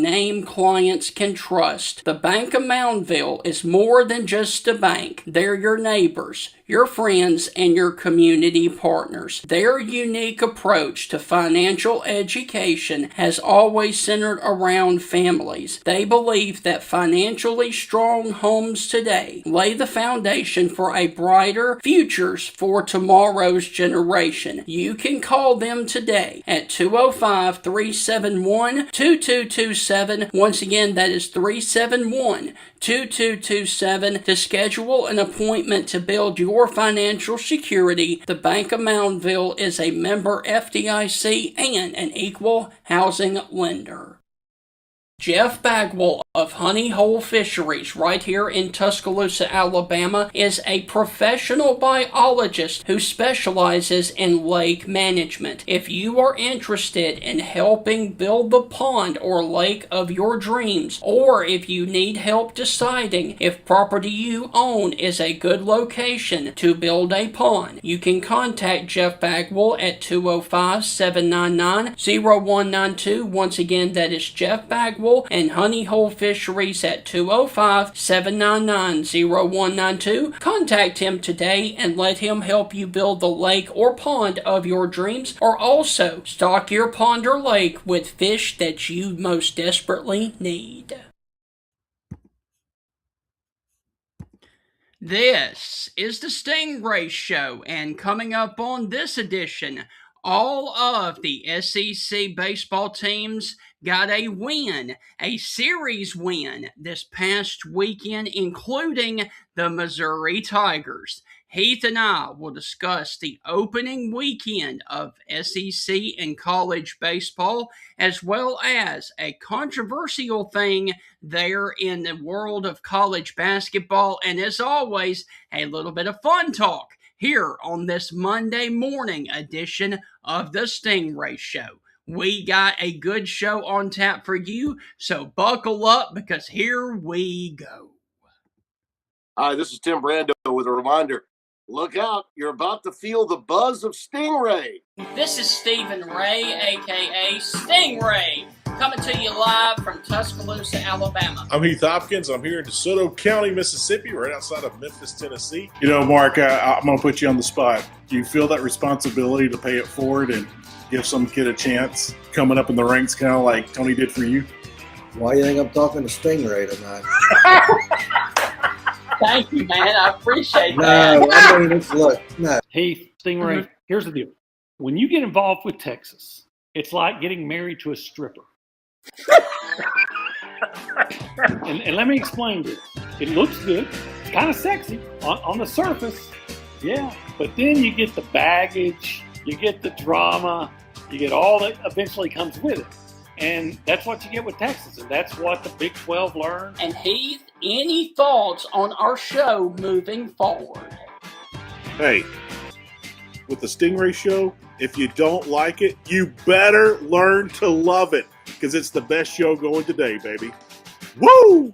name clients can trust. The Bank of Moundville is more than just a bank. They're your neighbors, your friends, and your community partners. Their unique approach to financial education has always centered around families. They believe that financially strong homes today lay the foundation for a brighter futures for tomorrow's generation. You can call them today at 205-371-2227. Once again, that is 371-2227 to schedule an appointment to build your financial security. The Bank of Moundville is a member FDIC and an equal housing lender. Jeff Bagwell of Honey Hole Fisheries right here in Tuscaloosa, Alabama is a professional biologist who specializes in lake management. If you are interested in helping build the pond or lake of your dreams, or if you need help deciding if property you own is a good location to build a pond, you can contact Jeff Bagwell at 205-799-0192. Once again, that is Jeff Bagwell and Honey Hole Fisheries at 205-799-0192. Contact him today and let him help you build the lake or pond of your dreams, or also stock your pond or lake with fish that you most desperately need. This is the Stingray Show, and coming up on this edition, all of the SEC baseball teams got a win, a series win this past weekend, including the Missouri Tigers. Heath and I will discuss the opening weekend of SEC and college baseball, as well as a controversial thing there in the world of college basketball, and as always, a little bit of fun talk here on this Monday morning edition of the Stingray Show. We got a good show on tap for you, so buckle up because here we go. Hi, this is Tim Brando with a reminder. Look out, you're about to feel the buzz of Stingray. This is Stephen Ray, aka Stingray, coming to you live from Tuscaloosa, Alabama. I'm Heath Hopkins. I'm here in DeSoto County, Mississippi, right outside of Memphis, Tennessee. You know, Mark, I'm going to put you on the spot. Do you feel that responsibility to pay it forward and give some kid a chance coming up in the ranks, kind of like Tony did for you? Why do you think I'm talking to Stingray tonight? Thank you, man. I appreciate that. No, I mean, look, no. Heath, Stingray, here's the deal. When you get involved with Texas, it's like getting married to a stripper. and let me explain this. It looks good. It's kind of sexy on the surface. Yeah. But then you get the baggage, you get the drama, you get all that eventually comes with it. And that's what you get with Texas, and that's what the Big 12 learned. And Heath, any thoughts on our show moving forward? Hey, with the Stingray Show, if you don't like it, you better learn to love it, because it's the best show going today, baby. Woo!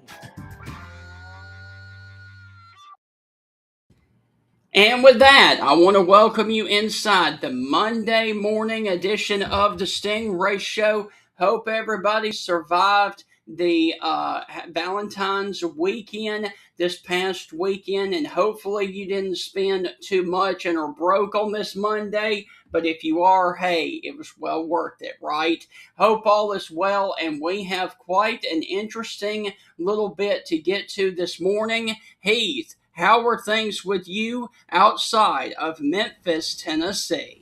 And with that, I want to welcome you inside the Monday morning edition of the Stingray Show. Hope everybody survived the Valentine's weekend this past weekend, and hopefully you didn't spend too much and are broke on this Monday. But if you are, hey, it was well worth it, right? Hope all is well, and we have quite an interesting little bit to get to this morning. Heath, how are things with you outside of Memphis, Tennessee?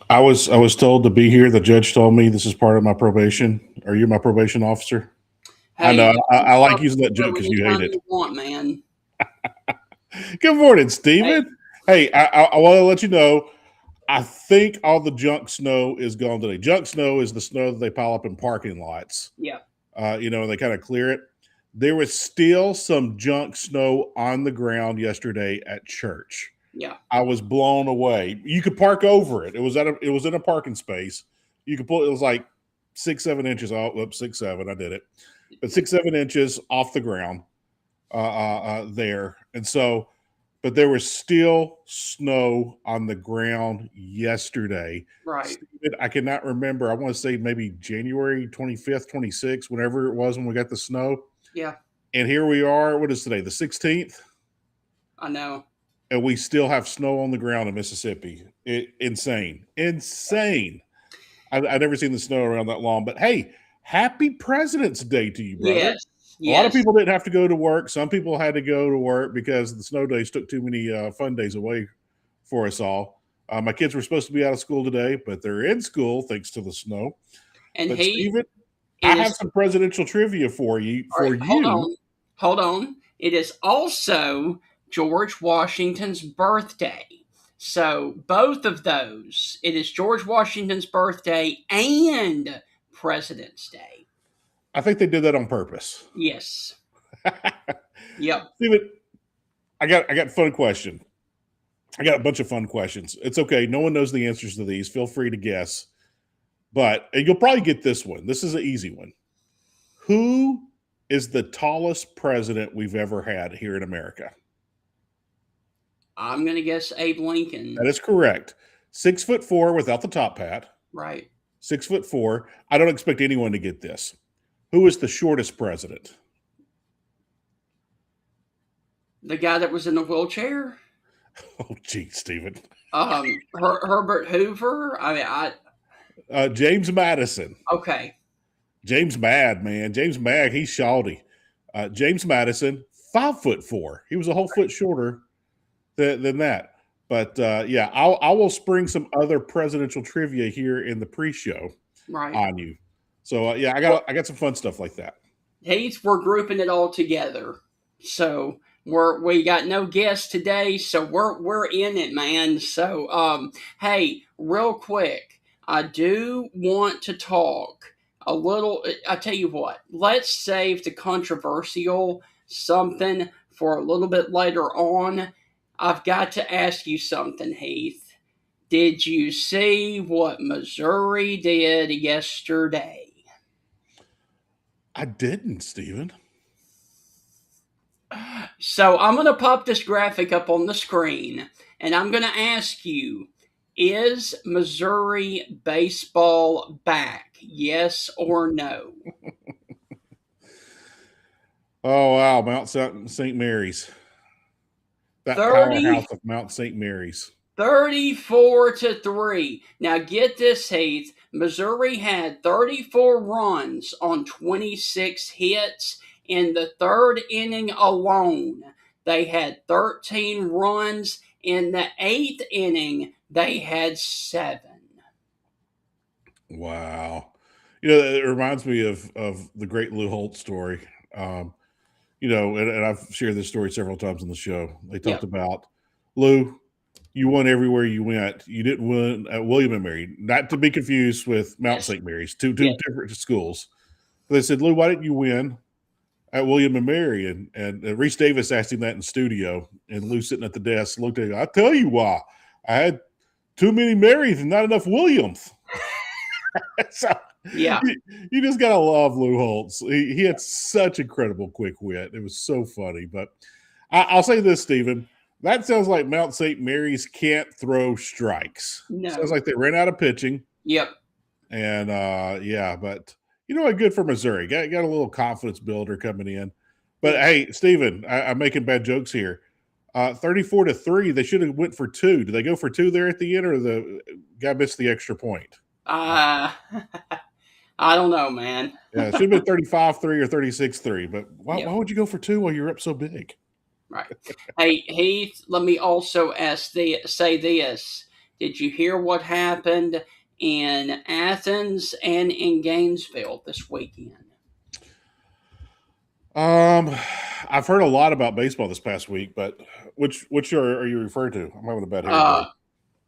I was told to be here. The judge told me this is part of my probation. Are you my probation officer? Hey, I know. I like using that joke because you hate it. You want, man. Good morning, Steven. Hey, I want to let you know, I think all the junk snow is gone today. Junk snow is the snow that they pile up in parking lots. Yeah. And they kind of clear it. There was still some junk snow on the ground yesterday at church. Yeah. I was blown away. You could park over it. It was in a parking space. You could pull. It was like 6-7 inches off. 6-7. I did it, but 6-7 inches off the ground there. And so but there was still snow on the ground yesterday. Right. Stephen, I cannot remember. I want to say maybe January 25th, 26th, whenever it was when we got the snow. Yeah, And here we are. What is today? The 16th? I know. And we still have snow on the ground in Mississippi. Insane. Insane. I've never seen the snow around that long. But hey, happy President's Day to you, brother. Yes. A lot of Yes. people didn't have to go to work. Some people had to go to work because the snow days took too many fun days away for us all. My kids were supposed to be out of school today, but they're in school thanks to the snow. And But he Stephen, it I is have some presidential trivia for you. all right, hold on. It is also George Washington's birthday. So both of those, it is George Washington's birthday and President's Day. I think they did that on purpose. Yes. Yep. Stephen, I got a fun question. I got a bunch of fun questions. It's okay. No one knows the answers to these. Feel free to guess. But and you'll probably get this one. This is an easy one. Who is the tallest president we've ever had here in America? I'm gonna guess Abe Lincoln. That is correct. 6'4" without the top hat. Right. 6'4". I don't expect anyone to get this. Who is the shortest president? The guy that was in the wheelchair? Oh, gee, Stephen. Herbert Hoover? I mean, James Madison. okay. James Mad, man. James Mad, he's shawty. James Madison, 5'4". He was a whole foot shorter than that. But yeah, I will spring some other presidential trivia here in the pre-show Right. on you. So yeah, I got some fun stuff like that. We're grouping it all together. So we got no guests today, so we're in it, man. So hey, real quick, I do want to talk a little. I tell you what, let's save the controversial something for a little bit later on. I've got to ask you something, Heath. Did you see what Missouri did yesterday? I didn't, Stephen. So I'm going to pop this graphic up on the screen, and I'm going to ask you, is Missouri baseball back? Yes or no? Oh wow, Mount St. Mary's. That 30 powerhouse of Mount St. Mary's. 34-3. Now get this, Heath. Missouri had 34 runs on 26 hits. In the third inning alone, they had 13 runs. In the eighth inning, they had 7. Wow. You know, it reminds me of the great Lou Holt story. You know, and I've shared this story several times on the show. They talked about, Lou, you won everywhere you went. You didn't win at William and Mary, not to be confused with Mount St. Mary's, two different schools. But they said, Lou, why didn't you win at William and Mary? And Reese Davis asked him that in studio, and Lou sitting at the desk looked at him. I'll tell you why. I had too many Marys and not enough Williams. So you just gotta love Lou Holtz. He had such incredible quick wit. It was so funny. But I'll say this, Stephen. That sounds like Mount St. Mary's can't throw strikes. No. Sounds like they ran out of pitching. Yep. And yeah, but you know what? Good for Missouri. Got a little confidence builder coming in. But hey, Stephen, I'm making bad jokes here. 34-3. They should have went for 2. Did they go for 2 there at the end, or the guy missed the extra point? I don't know, man. Yeah, it should have been 35-3 or 36-3. But why would you go for 2 while you're up so big? Right. Hey, Heath, let me also say this. Did you hear what happened in Athens and in Gainesville this weekend? I've heard a lot about baseball this past week, but which are you referring to? I'm having a bad hair day.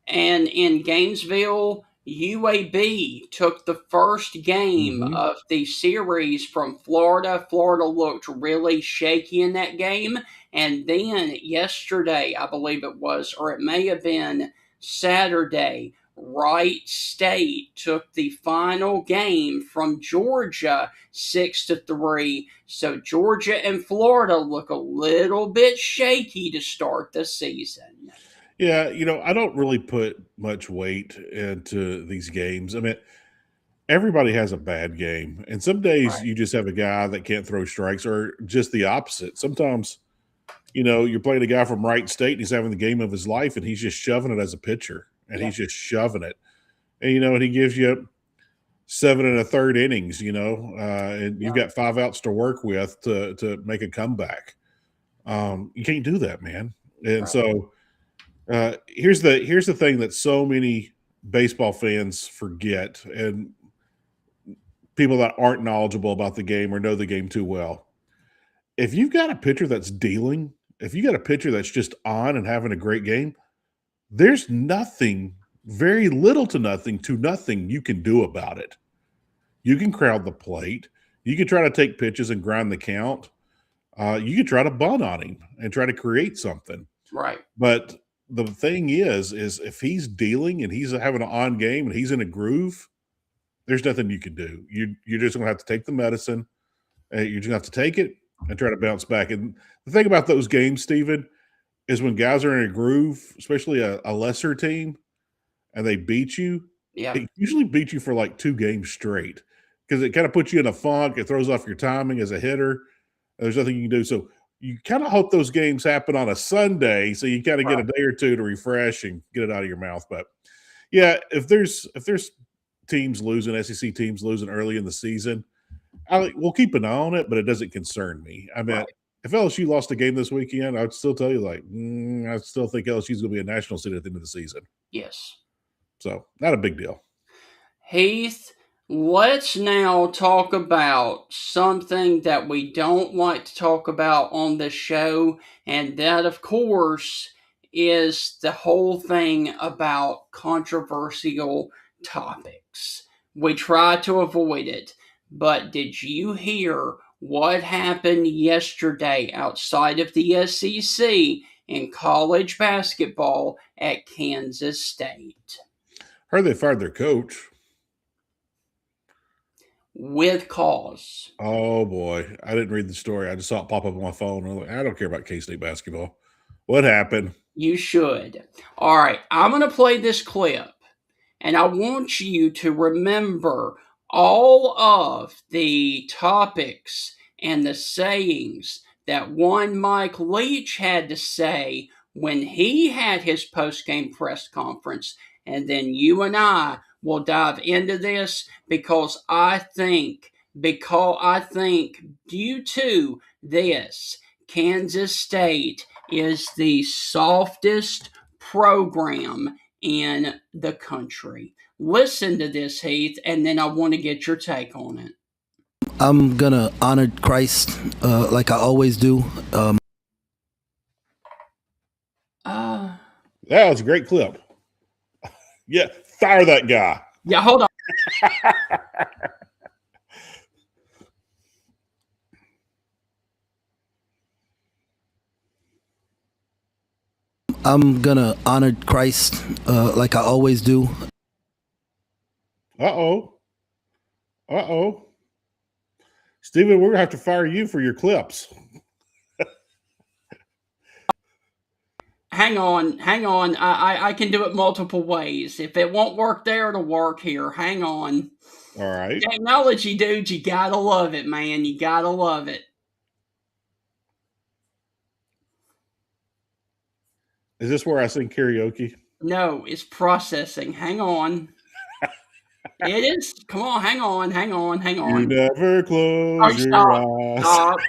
And in Gainesville, UAB took the first game of the series from Florida. Florida looked really shaky in that game. And then yesterday, I believe it was, or it may have been Saturday, Wright State took the final game from Georgia 6-3. So Georgia and Florida look a little bit shaky to start the season. Yeah, I don't really put much weight into these games. I mean, everybody has a bad game, and some days Right. you just have a guy that can't throw strikes, or just the opposite. Sometimes, you're playing a guy from Wright State, and he's having the game of his life, and he's just shoving it as a pitcher, and Yeah. he's just shoving it, and he gives you 7 1/3 innings, and you've got 5 outs to work with to make a comeback. You can't do that, man. And Right. so here's the thing that so many baseball fans forget, and people that aren't knowledgeable about the game or know the game too well. If you've got a pitcher that's dealing, if you got a pitcher that's just on and having a great game, there's nothing, very little to nothing you can do about it. You can crowd the plate. You can try to take pitches and grind the count. You can try to bunt on him and try to create something. Right. But the thing is if he's dealing and he's having an on game and he's in a groove, there's nothing you can do. You're just going to have to take the medicine. You're just going to have to take it and try to bounce back. And the thing about those games, Steven, is when guys are in a groove, especially a lesser team, and they beat you, Yeah. it usually beats you for like 2 games straight because it kind of puts you in a funk. It throws off your timing as a hitter. There's nothing you can do. So you kind of hope those games happen on a Sunday so you kind of get a day or two to refresh and get it out of your mouth. But yeah, if there's teams losing, SEC teams losing early in the season, we'll keep an eye on it, but it doesn't concern me. I mean, Right. if LSU lost a game this weekend, I would still tell you, like, I still think LSU's going to be a national seed at the end of the season. Yes. So, not a big deal. Heath, let's now talk about something that we don't like to talk about on the show, and that, of course, is the whole thing about controversial topics. We try to avoid it, but did you hear what happened yesterday outside of the SEC in college basketball at Kansas State? Heard they fired their coach. With cause. Oh, boy. I didn't read the story. I just saw it pop up on my phone. I'm like, I don't care about K-State basketball. What happened? You should. All right, I'm going to play this clip, and I want you to remember all of the topics and the sayings that one Mike Leach had to say when he had his post-game press conference, and then you and I will dive into this because I think due to this, Kansas State is the softest program in the country. Listen to this, Heath, and then I want to get your take on it. I'm gonna honor Christ like I always do. That was a great clip. Yeah, fire that guy. Yeah, hold on. I'm gonna honor Christ like I always do. Uh-oh. Steven, we're going to have to fire you for your clips. Hang on. I can do it multiple ways. If it won't work there, it'll work here. Hang on. All right. Technology, dude, you gotta love it, man. You gotta love it. Is this where I sing karaoke? No, it's processing. Hang on. It is. Come on, hang on. You never close your eyes. Stop.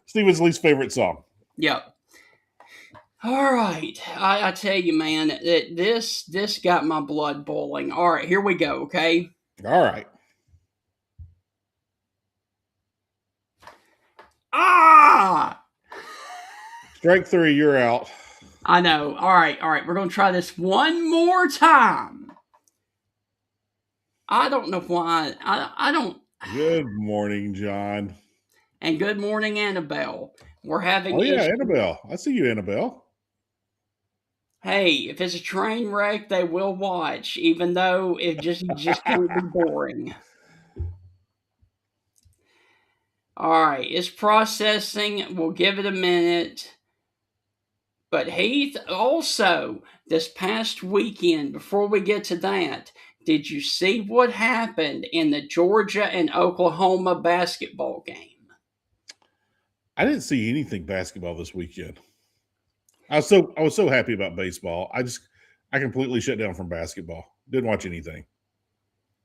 Steven's least favorite song. Yep. All right. I tell you, man, this got my blood boiling. All right, here we go, okay? All right. Ah! Strike 3, you're out. I know. All right. We're going to try this one more time. I don't know why. I don't. Good morning, John. And good morning, Annabelle. We're having. Oh, yeah, Annabelle. I see you, Annabelle. Hey, if it's a train wreck, they will watch, even though it just can't be boring. All right, it's processing. We'll give it a minute. But Heath, also this past weekend, before we get to that, did you see what happened in the Georgia and Oklahoma basketball game? I didn't see anything basketball this weekend. I was so happy about baseball. I completely shut down from basketball. Didn't watch anything.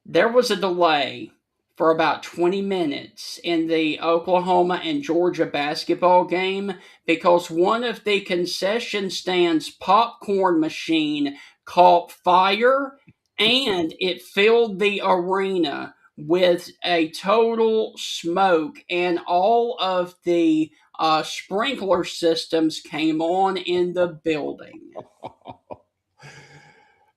There was a delay for about 20 minutes in the Oklahoma and Georgia basketball game because one of the concession stand's popcorn machine caught fire and it filled the arena with a total smoke, and all of the sprinkler systems came on in the building.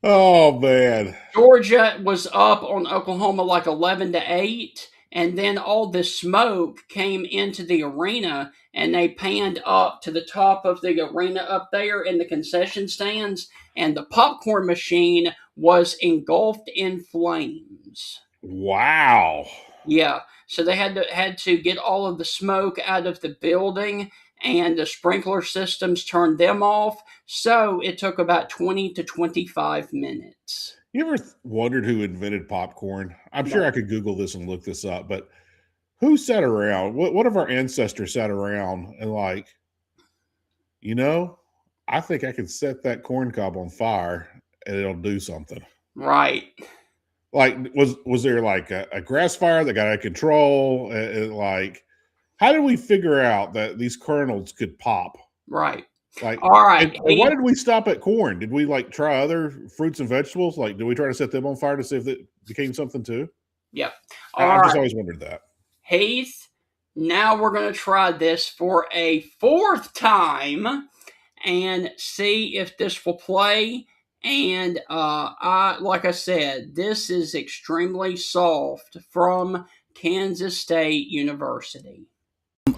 Oh man. Georgia was up on Oklahoma like 11-8, and then all the smoke came into the arena, and they panned up to the top of the arena up there in the concession stands, and the popcorn machine was engulfed in flames. Wow. Yeah, so they had to get all of the smoke out of the building, and the sprinkler systems turned them off. So it took about 20 to 25 minutes. You ever wondered who invented popcorn? I'm sure I No. could Google this and look this up, but who sat around? What of our ancestors sat around and like, you know, I think I could set that corn cob on fire and it'll do something. Right, Like, was there like a grass fire that got out of control? Like, how did we figure out that these kernels could pop? right. Like, All right. and why did we stop at corn? Did we like try other fruits and vegetables? Like, did we try to set them on fire to see if it became something too? Yep. I've All just right. always wondered that. Heath, now we're going to try this for a fourth time and see if this will play. And like I said, this is extremely soft from Kansas State University.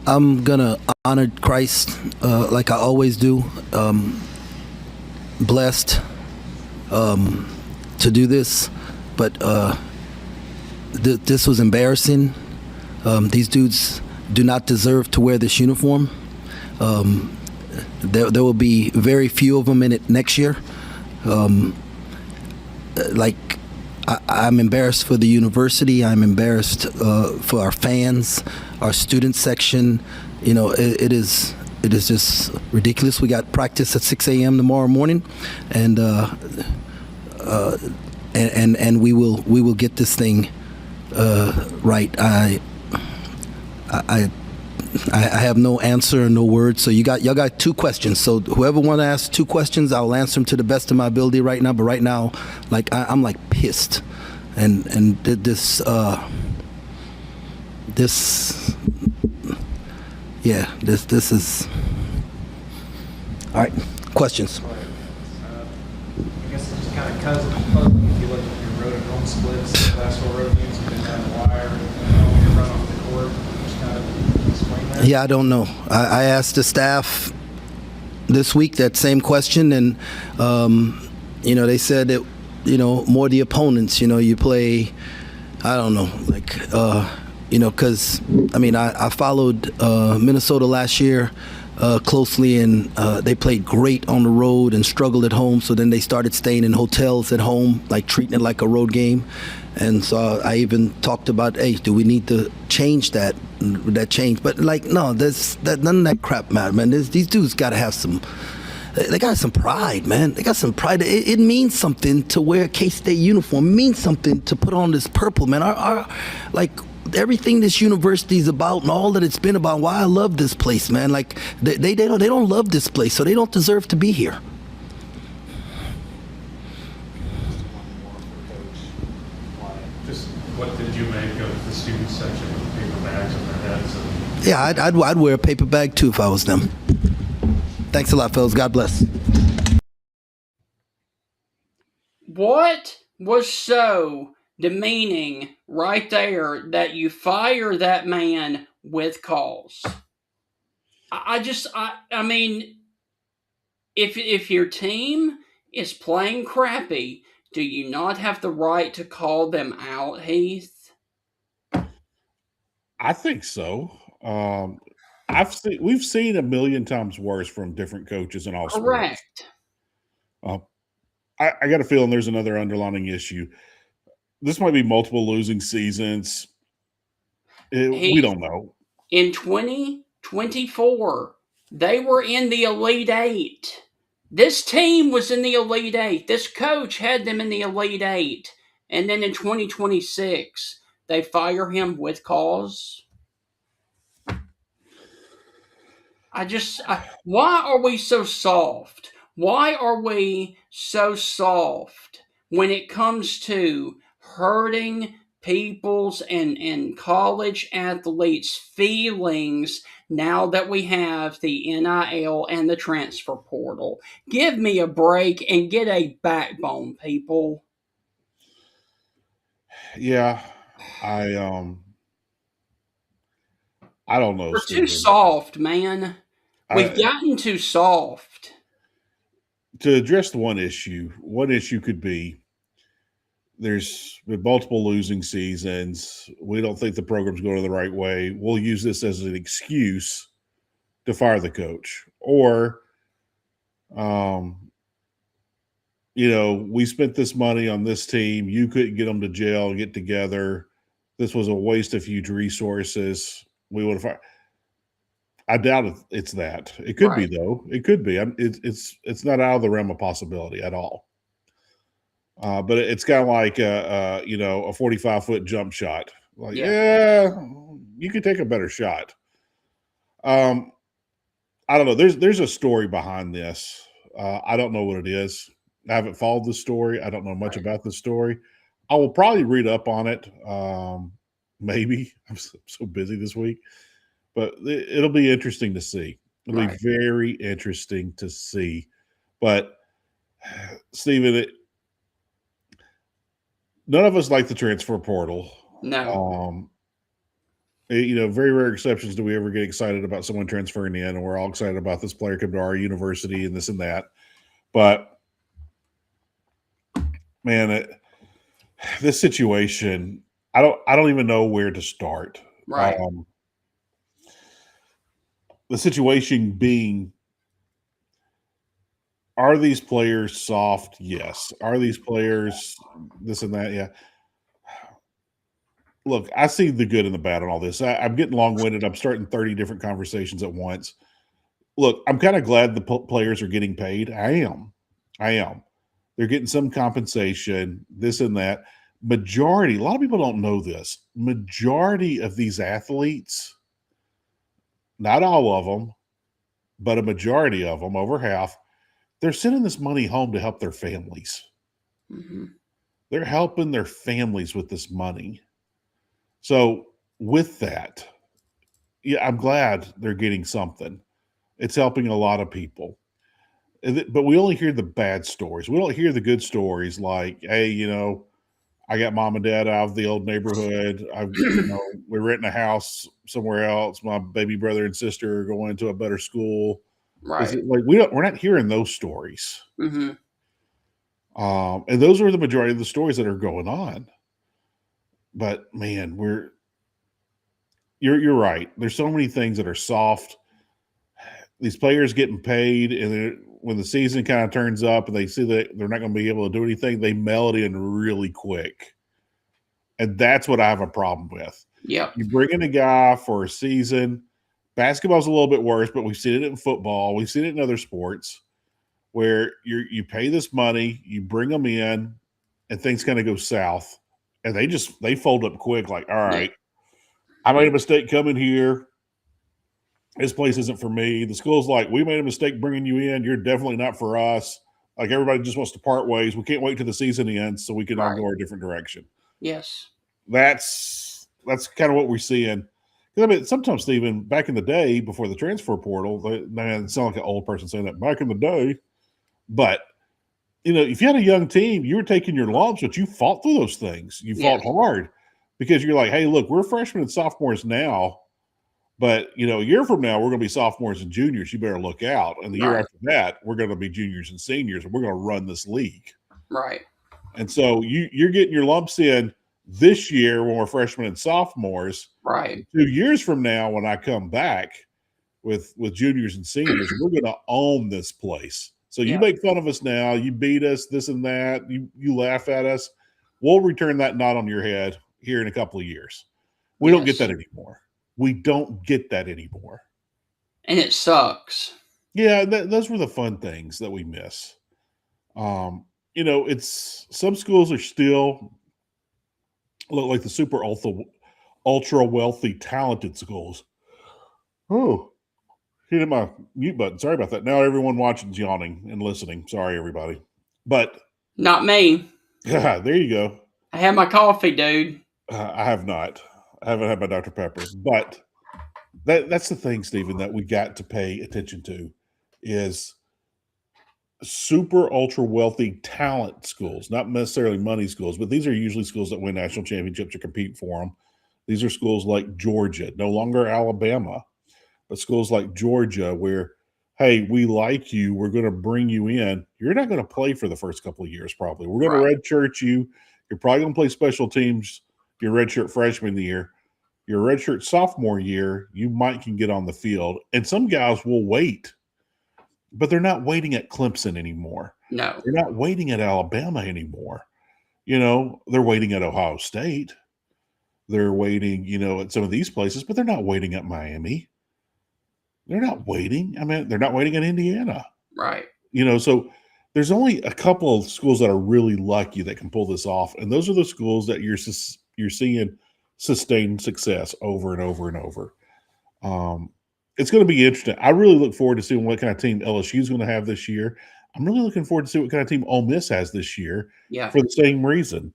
I'm gonna honor Christ like I always do. Blessed to do this, but this was embarrassing. These dudes do not deserve to wear this uniform. There will be very few of them in it next year. I'm embarrassed for the university. I'm embarrassed for our fans, our student section. You know, it is just ridiculous. We got practice at 6 a.m. tomorrow morning, and we will get this thing right. I have no answer, no words. So y'all got two questions. So whoever want to ask two questions, I'll answer them to the best of my ability right now. But right now, like I'm like pissed, and this is all right. Questions. I guess it's just kind of puzzling if you look at your road and home splits, last four road games, you've been down the wire, and you run off the court. Just kind of explain that. Yeah, I don't know. I asked the staff this week that same question, and they said that more the opponents. You play. I don't know, like because I followed Minnesota last year closely, and they played great on the road and struggled at home. So then they started staying in hotels at home, like treating it like a road game. And so I even talked about, hey, do we need to change that change? But like, no, none of that crap matter, man. These dudes got to have some. They got some pride, man. They got some pride. It means something to wear a K-State uniform. It means something to put on this purple, man. Our like everything this university is about and all that it's been about. Why I love this place, man. Like they don't love this place, so they don't deserve to be here. Just what did you make of the student section with paper bags on their heads? And Yeah, I'd wear a paper bag too if I was them. Thanks a lot, fellas. God bless. What was so demeaning right there that you fire that man with cause? I mean, if your team is playing crappy, do you not have the right to call them out, Heath? I think so. We've seen a million times worse from different coaches in all sports. Correct. Uh, I got a feeling there's another underlying issue. This might be multiple losing seasons. We Heath, don't know. in 2024, they were in the Elite Eight. This team was in the Elite Eight. This coach had them in the Elite Eight. And then in 2026, they fire him with cause. Why are we so soft? Why are we so soft when it comes to hurting people's and college athletes' feelings now that we have the NIL and the transfer portal? Give me a break and get a backbone, people. Yeah, I don't know, We're too Stephen. soft, man. We've gotten too soft. To address one issue could be there's been multiple losing seasons. We don't think the program's going the right way. We'll use this as an excuse to fire the coach. Or, we spent this money on this team. You couldn't get them to jail and get together. This was a waste of huge resources. We would have fired. I doubt it's that. It could be, though. It could be. It's not out of the realm of possibility at all. But it's kind of like a 45-foot jump shot. Like, yeah, you could take a better shot. I don't know. There's a story behind this. I don't know what it is. I haven't followed the story. I don't know much about the story. I will probably read up on it. Maybe I'm so busy this week, but it'll be interesting to see. It'll be very interesting to see. But Stephen, none of us like the transfer portal. No. Very rare exceptions do we ever get excited about someone transferring in, and we're all excited about this player coming to our university and this and that. But man, this situation, I don't even know where to start. Right. The situation being, are these players soft? Yes. Are these players this and that? Yeah. Look, I see the good and the bad on all this. I'm getting long-winded. I'm starting 30 different conversations at once. Look, I'm kind of glad the players are getting paid. I am. They're getting some compensation, this and that. A lot of people don't know this. Majority of these athletes, not all of them, but a majority of them, over half, they're sending this money home to help their families. Mm-hmm. They're helping their families with this money. So with that, yeah, I'm glad they're getting something. It's helping a lot of people. But we only hear the bad stories. We don't hear the good stories like, hey, I got mom and dad out of the old neighborhood. We're renting a house somewhere else. My baby brother and sister are going to a better school. Right. We're not hearing those stories. Mm-hmm. And those are the majority of the stories that are going on. But man, you're right. There's so many things that are soft. These players getting paid, and when the season kind of turns up and they see that they're not going to be able to do anything, they melt in really quick. And that's what I have a problem with. Yeah. You bring in a guy for a season. Basketball's a little bit worse, but we've seen it in football. We've seen it in other sports where you pay this money, you bring them in, and things kind of go south. And they fold up quick, like, all right, I made a mistake coming here. This place isn't for me. The school's like, we made a mistake bringing you in. You're definitely not for us. Like, everybody just wants to part ways. We can't wait till the season ends so we can all go a different direction. Yes. That's kind of what we're seeing. I mean, sometimes, Stephen, back in the day before the transfer portal, man, it sounds like an old person saying that, back in the day. But, if you had a young team, you were taking your lumps, but you fought through those things. You fought hard because you're like, hey, look, we're freshmen and sophomores now, But, a year from now, we're going to be sophomores and juniors. You better look out. And the year Right. after that, we're going to be juniors and seniors, and we're going to run this league. Right. And so you're getting your lumps in this year when we're freshmen and sophomores. Right. 2 years from now, when I come back with juniors and seniors, we're going to own this place. So you Yeah. make fun of us now, you beat us, this and that, you laugh at us. We'll return that knot on your head here in a couple of years. We don't get Yes. that anymore. We don't get that anymore. And it sucks. Yeah, those were the fun things that we miss. It's some schools are still look like the super ultra wealthy, talented schools. Oh, hit my mute button. Sorry about that. Now everyone watching is yawning and listening. Sorry, everybody. But Not me. there you go. I had my coffee, dude. I have not. I haven't had my Dr. Pepper. But that's the thing, Stephen, that we got to pay attention to is super ultra wealthy talent schools, not necessarily money schools, but these are usually schools that win national championships or compete for them. These are schools like Georgia, no longer Alabama, but schools like Georgia where, hey, we like you. We're going to bring you in. You're not going to play for the first couple of years, probably. We're going Right. to redshirt you. You're probably going to play special teams your redshirt freshman year. Your redshirt sophomore year, you might can get on the field. And some guys will wait, but they're not waiting at Clemson anymore. No. They're not waiting at Alabama anymore. They're waiting at Ohio State. They're waiting, at some of these places, but they're not waiting at Miami. They're not waiting. I mean, they're not waiting at Indiana. Right. So there's only a couple of schools that are really lucky that can pull this off, and those are the schools that you're seeing sustained success over and over and over. It's going to be interesting. I really look forward to seeing what kind of team LSU is going to have this year. I'm really looking forward to see what kind of team Ole Miss has this year. Yeah. For the same reason.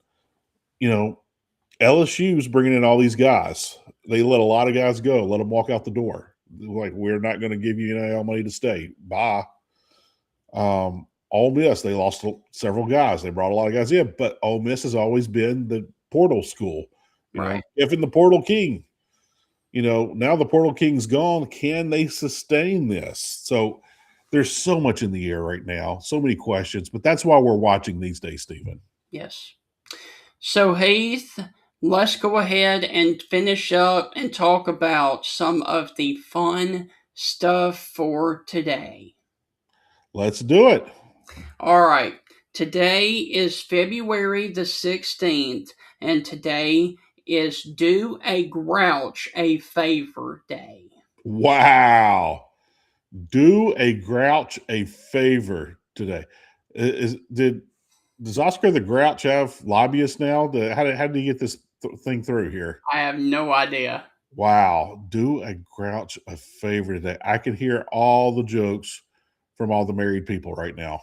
LSU is bringing in all these guys. They let a lot of guys go, let them walk out the door. Like, we're not going to give you NIL money to stay. Bye. Ole Miss, they lost several guys. They brought a lot of guys in, but Ole Miss has always been the portal school. Right. Even the portal king. Now the portal king's gone. Can they sustain this? So there's so much in the air right now, so many questions, but that's why we're watching these days, Stephen. Yes. So, Heath, let's go ahead and finish up and talk about some of the fun stuff for today. Let's do it. All right. Today is February the 16th, and today is Do a Grouch a Favor Day. Wow. Do a Grouch a favor today. Does Oscar the Grouch have lobbyists now? How did he get this thing through here? I have no idea. Wow. Do a Grouch a favor today. I can hear all the jokes from all the married people right now.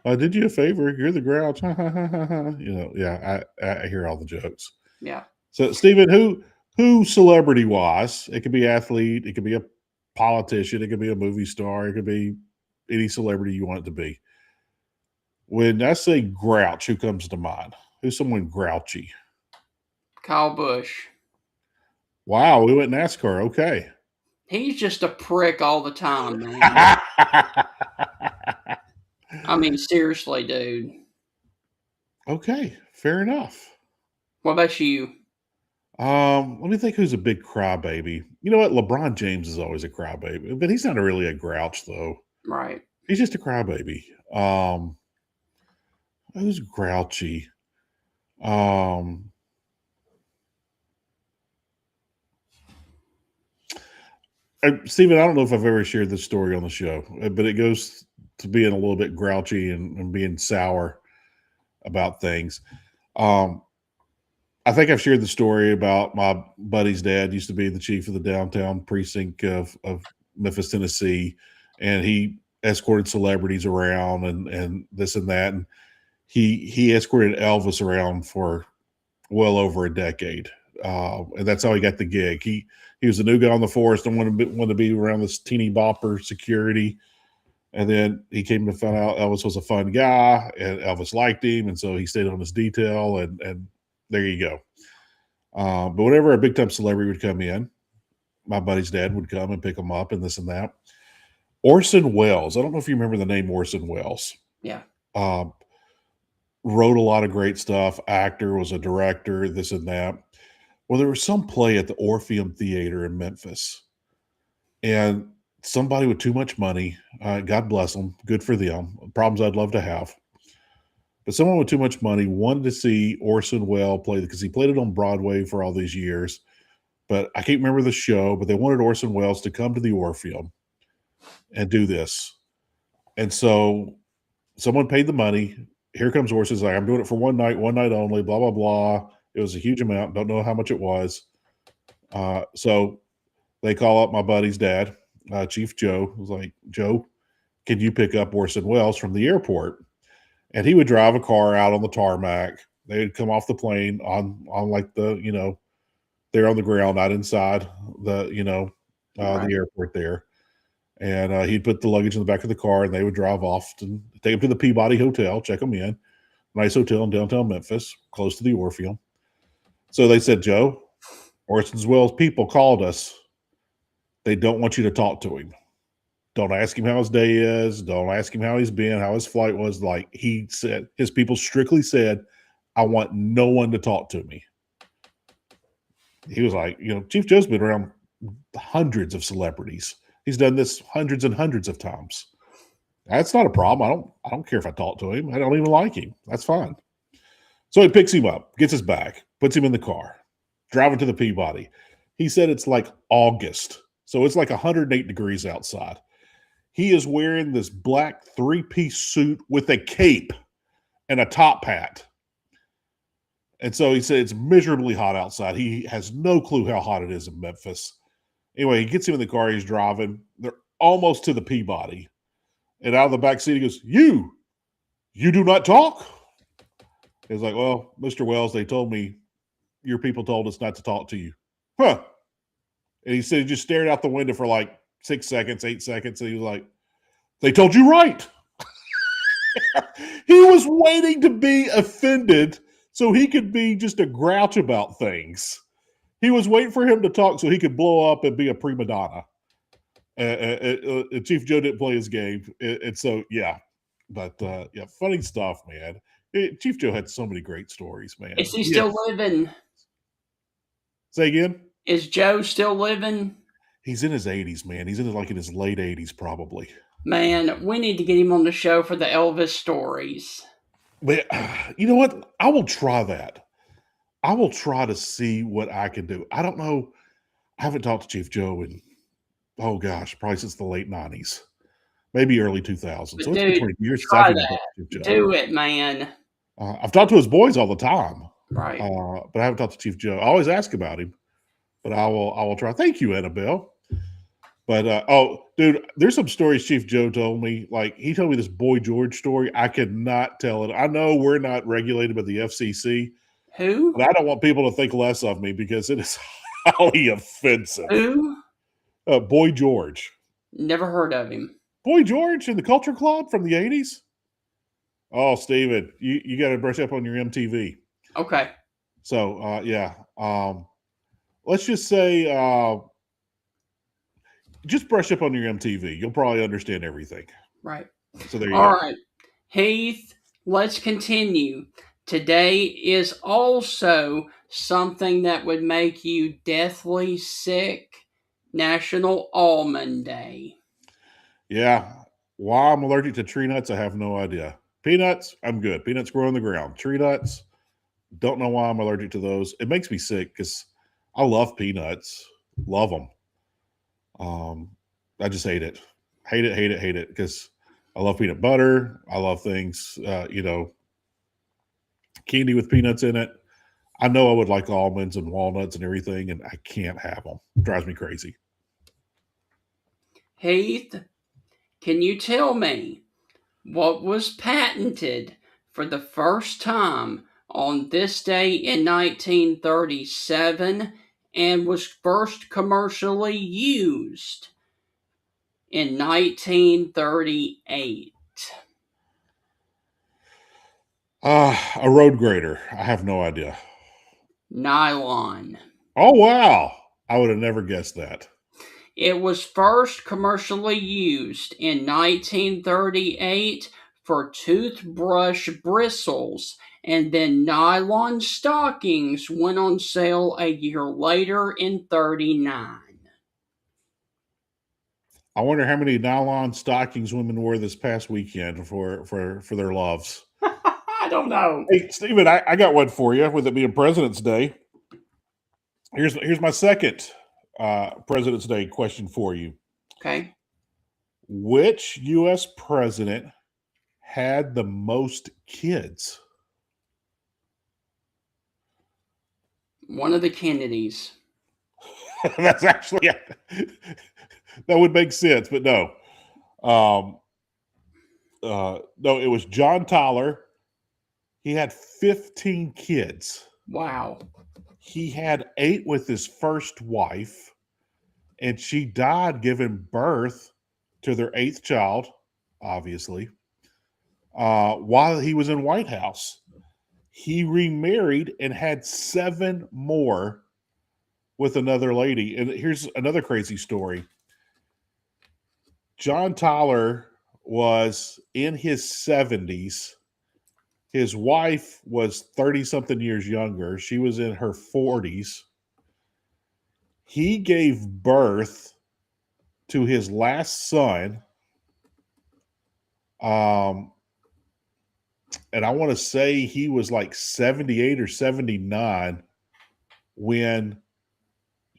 I did you a favor. You're the Grouch. Yeah, I hear all the jokes. Yeah. So, Stephen, who celebrity-wise, it could be athlete, it could be a politician, it could be a movie star, it could be any celebrity you want it to be. When I say grouch, who comes to mind? Who's someone grouchy? Kyle Busch. Wow, we went NASCAR. Okay. He's just a prick all the time, man. I mean, seriously, dude. Okay, fair enough. What about you? Let me think who's a big crybaby. You know what? LeBron James is always a crybaby, but he's not really a grouch, though. Right. He's just a crybaby. Who's grouchy? Stephen, I don't know if I've ever shared this story on the show, but it goes to being a little bit grouchy and being sour about things. I think I've shared the story about my buddy's dad used to be the chief of the downtown precinct of Memphis, Tennessee, and he escorted celebrities around and this and that. And he escorted Elvis around for well over a decade. And that's how he got the gig. He was a new guy on the force and wanted to be around this teeny bopper security. And then he came to find out Elvis was a fun guy and Elvis liked him. And so he stayed on his detail and there you go. But whenever a big time celebrity would come in, my buddy's dad would come and pick them up and this and that. Orson Welles. I don't know if you remember the name Orson Welles. Yeah. Wrote a lot of great stuff. Actor, was a director, this and that. Well, there was some play at the Orpheum Theater in Memphis, and somebody with too much money, God bless them, good for them, problems I'd love to have. But someone with too much money wanted to see Orson Welles play because he played it on Broadway for all these years. But I can't remember the show, but they wanted Orson Welles to come to the Orpheum and do this. And so someone paid the money. Here comes Orson's like, I'm doing it for one night only, blah, blah, blah. It was a huge amount. Don't know how much it was. So they call up my buddy's dad, Chief Joe. I was like, Joe, can you pick up Orson Welles from the airport? And he would drive a car out on the tarmac. They'd come off the plane on like the, they're on the ground, not inside the, the airport there. And he'd put the luggage in the back of the car, and they would drive off and take him to the Peabody Hotel, check him in. Nice hotel in downtown Memphis, close to the Orpheum. So they said, Joe, Orson Welles people called us. They don't want you to talk to him. Don't ask him how his day is. Don't ask him how he's been, how his flight was. Like he said, his people strictly said, I want no one to talk to me. He was like, Chief Joe's been around hundreds of celebrities. He's done this hundreds and hundreds of times. That's not a problem. I don't care if I talk to him. I don't even like him. That's fine. So he picks him up, gets his bag, puts him in the car, driving to the Peabody. He said it's like August. So it's like 108 degrees outside. He is wearing this black 3-piece suit with a cape and a top hat. And so he said it's miserably hot outside. He has no clue how hot it is in Memphis. Anyway, he gets him in the car. He's driving. They're almost to the Peabody. And out of the back seat, he goes, You do not talk? He's like, well, Mr. Welles, they told me your people told us not to talk to you. Huh. And he said he just stared out the window for like 6 seconds, 8 seconds. And he was like, they told you right. He was waiting to be offended so he could be just a grouch about things. He was waiting for him to talk so he could blow up and be a prima donna. Chief Joe didn't play his game. And so, yeah. But, funny stuff, man. Chief Joe had so many great stories, man. Is he still living? Say again? Is Joe still living? He's in his 80s, man. He's in his late 80s, probably. Man, we need to get him on the show for the Elvis stories. But you know what? I will try that. I will try to see what I can do. I don't know. I haven't talked to Chief Joe in, probably since the late 90s. Maybe early 2000s. So it's been 20 years since I've talked to Chief Joe. Do it, man. I've talked to his boys all the time. Right. But I haven't talked to Chief Joe. I always ask about him. But I will try. Thank you, Annabelle. But dude, there's some stories Chief Joe told me. Like he told me this Boy George story. I could not tell it. I know we're not regulated by the FCC. Who? But I don't want people to think less of me because it is highly offensive. Who? Boy George. Never heard of him. Boy George in the Culture Club from the 80s. Oh, Steven, you got to brush up on your MTV. Okay. So let's just say. Just brush up on your MTV. You'll probably understand everything. Right. So there you All go. right. Heath, let's continue. Today is also something that would make you deathly sick. National Almond Day. Yeah. Why I'm allergic to tree nuts, I have no idea. Peanuts, I'm good. Peanuts grow on the ground. Tree nuts, don't know why I'm allergic to those. It makes me sick because I love peanuts. Love them. I just hate it. Hate it because I love peanut butter. I love things, candy with peanuts in it. I know I would like almonds and walnuts and everything, and I can't have them. It drives me crazy. Heath, can you tell me what was patented for the first time on this day in 1937 and was first commercially used in 1938? A road grader. I have no idea. Nylon. Oh, wow. I would have never guessed that. It was first commercially used in 1938 for toothbrush bristles, and then nylon stockings went on sale a year later in 39. I wonder how many nylon stockings women wore this past weekend for their loves. I don't know. Hey, Stephen, I got one for you. With it being President's Day, here's my second President's Day question for you. Okay. Which U.S. president had the most kids? One of the Kennedys. That's actually that would make sense, but no. No, it was John Tyler. He had 15 kids. Wow. He had 8 with his first wife, and she died giving birth to their 8th child, obviously, while he was in White House. He remarried and had 7 more with another lady. And here's another crazy story. John Tyler was in his 70s. His wife was 30-something years younger. She was in her 40s. He gave birth to his last son. And I want to say he was like 78 or 79 when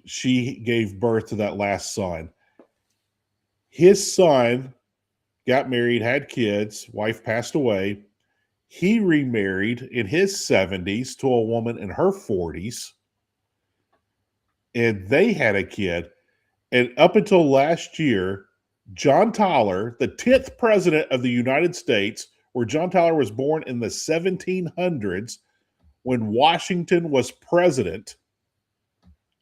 she gave birth to that last son. His son got married, had kids, wife passed away. He remarried in his 70s to a woman in her 40s, and they had a kid. And up until last year, John Tyler, the 10th president of the United States, where John Tyler was born in the 1700s when Washington was president,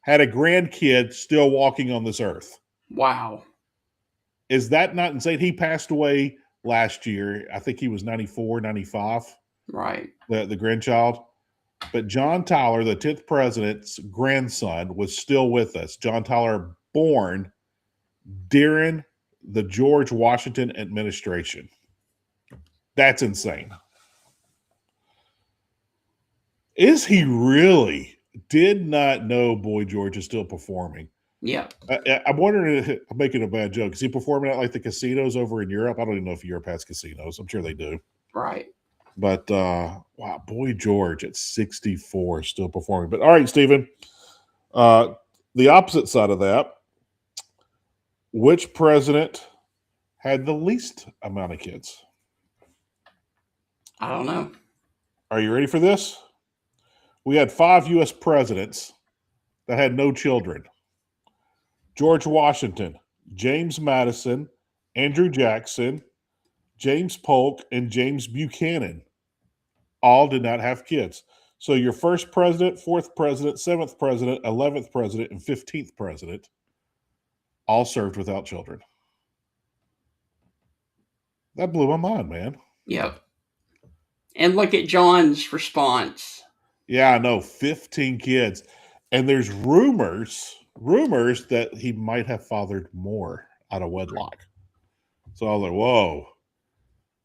had a grandkid still walking on this earth. Wow. Is that not insane? He passed away last year. I think he was 94, 95. Right. The grandchild. But John Tyler, the 10th president's grandson, was still with us. John Tyler, born during the George Washington administration. That's insane. Is he really? Did not know Boy George is still performing. Yeah. I'm wondering if I'm making a bad joke. Is he performing at like the casinos over in Europe? I don't even know if Europe has casinos. I'm sure they do. Right. But wow, Boy George at 64 still performing. But all right, Stephen. The opposite side of that. Which president had the least amount of kids? I don't know. Are you ready for this? We had 5 U.S. presidents that had no children. George Washington, James Madison, Andrew Jackson, James Polk, and James Buchanan all did not have kids. So your first president, 4th president, 7th president, 11th president, and 15th president all served without children. That blew my mind, man. Yep. And look at John's response. Yeah, I know, 15 kids. And there's rumors that he might have fathered more out of wedlock. So I was like, whoa.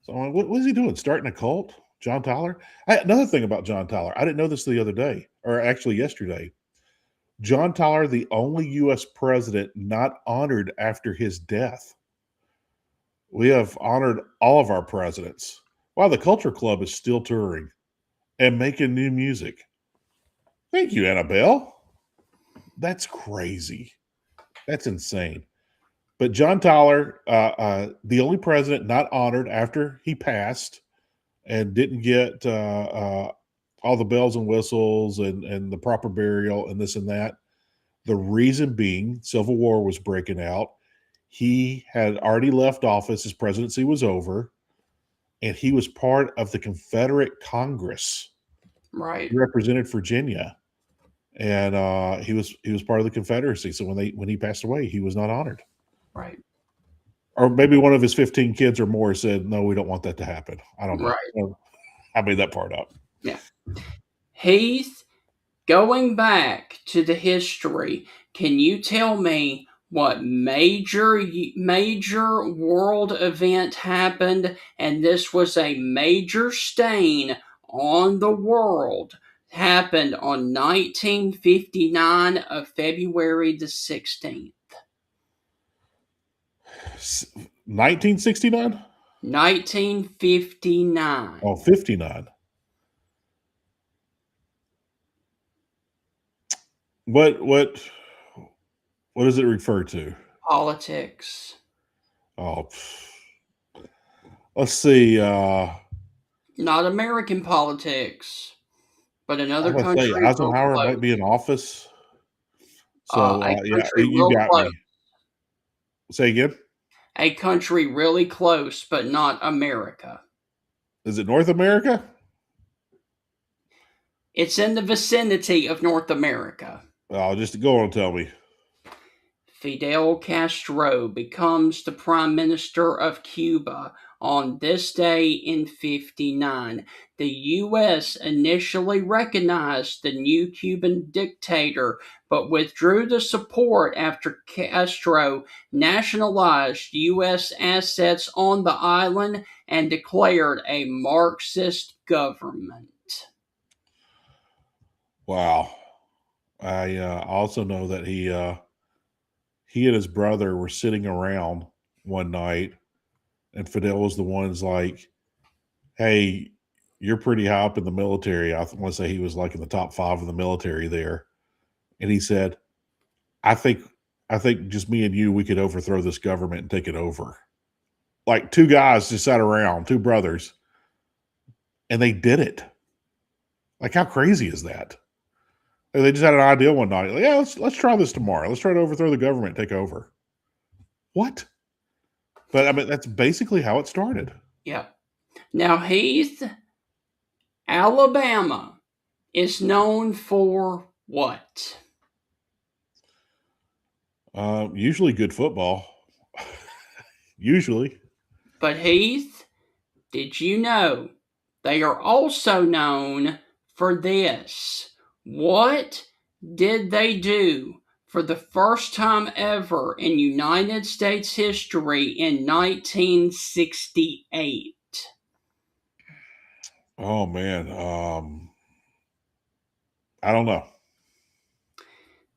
So I'm like, what is he doing? Starting a cult? John Tyler? Another thing about John Tyler, I didn't know this the other day, or actually yesterday. John Tyler, the only U.S. president not honored after his death. We have honored all of our presidents. Wow, the Culture Club is still touring and making new music. Thank you, Annabelle. That's crazy. That's insane. But John Tyler, the only president not honored after he passed and didn't get all the bells and whistles and the proper burial and this and that. The reason being, Civil War was breaking out. He had already left office. His presidency was over. And he was part of the Confederate Congress. Right. He represented Virginia. And he was part of the Confederacy. So when he passed away, he was not honored. Right. Or maybe one of his 15 kids or more said, no, we don't want that to happen. I don't know. Right. I made that part up. Yeah. Heath, going back to the history, can you tell me what major world event happened, and this was a major stain on the world, happened on 1959 of February the 16th. 1969? 1959. Oh, 59. What does it refer to? Politics. Oh, let's see. Not American politics, but another I'm gonna say country real Eisenhower close. might be in office. So A yeah, country you real got close. me. Say again. A country really close, but not America. Is it North America? It's in the vicinity of North America. Oh, just go on and tell me. Fidel Castro becomes the Prime Minister of Cuba on this day in 59. The U.S. initially recognized the new Cuban dictator, but withdrew the support after Castro nationalized U.S. assets on the island and declared a Marxist government. Wow. I also know that he and his brother were sitting around one night, and Fidel was the one's like, "Hey, you're pretty high up in the military." I want to say he was like in the top 5 of the military there, and he said, "I think, I think just me and you, we could overthrow this government and take it over." Like 2 guys just sat around, 2 brothers, and they did it. Like how crazy is that? And they just had an idea one night. Like, yeah, let's try this tomorrow. Let's try to overthrow the government, take over. What? But I mean, that's basically how it started. Yeah. Now, Heath, Alabama is known for what? Usually good football. Usually. But Heath, did you know they are also known for this? What did they do for the first time ever in United States history in 1968? Oh man. I don't know.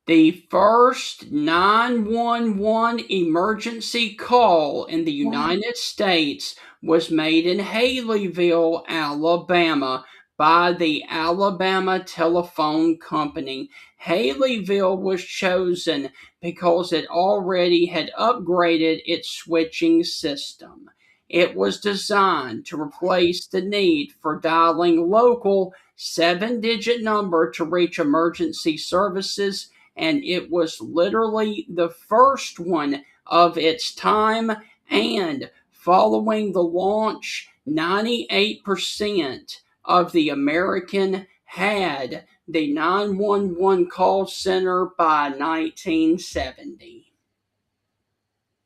The first 911 emergency call in the United States was made in Haleyville, Alabama, by the Alabama Telephone Company. Haleyville was chosen because it already had upgraded its switching system. It was designed to replace the need for dialing local 7-digit number to reach emergency services, and it was literally the first one of its time. And following the launch, 98% of the American had the 911 call center by 1970.